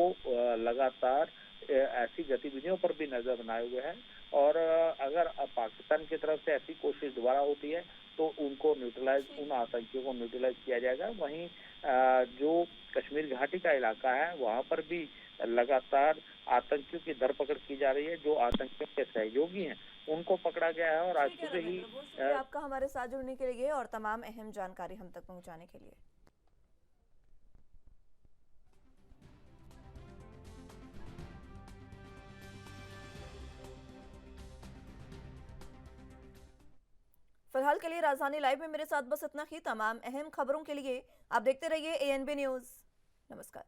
लगातार ऐसी गतिविधियों पर भी नजर बनाए हुए है और अगर पाकिस्तान की तरफ से ऐसी कोशिश दोबारा होती है तो उनको उन आतंकियों को न्यूट्रलाइज किया जाएगा। वहीं जो कश्मीर घाटी का इलाका है वहां पर भी लगातार आतंकियों की धरपकड़ की जा रही है। जो आतंकियों के सहयोगी हैं उनको पकड़ा गया है और आज ठीक है सुबह ही रविंद्र, बहुत शुक्रिया आपका हमारे साथ जुड़ने के लिए और तमाम अहम जानकारी हम तक पहुंचाने के लिए। फिलहाल के लिए राजधानी लाइव में मेरे साथ बस इतना ही। तमाम अहम खबरों के लिए आप देखते रहिए ANB न्यूज। नमस्कार।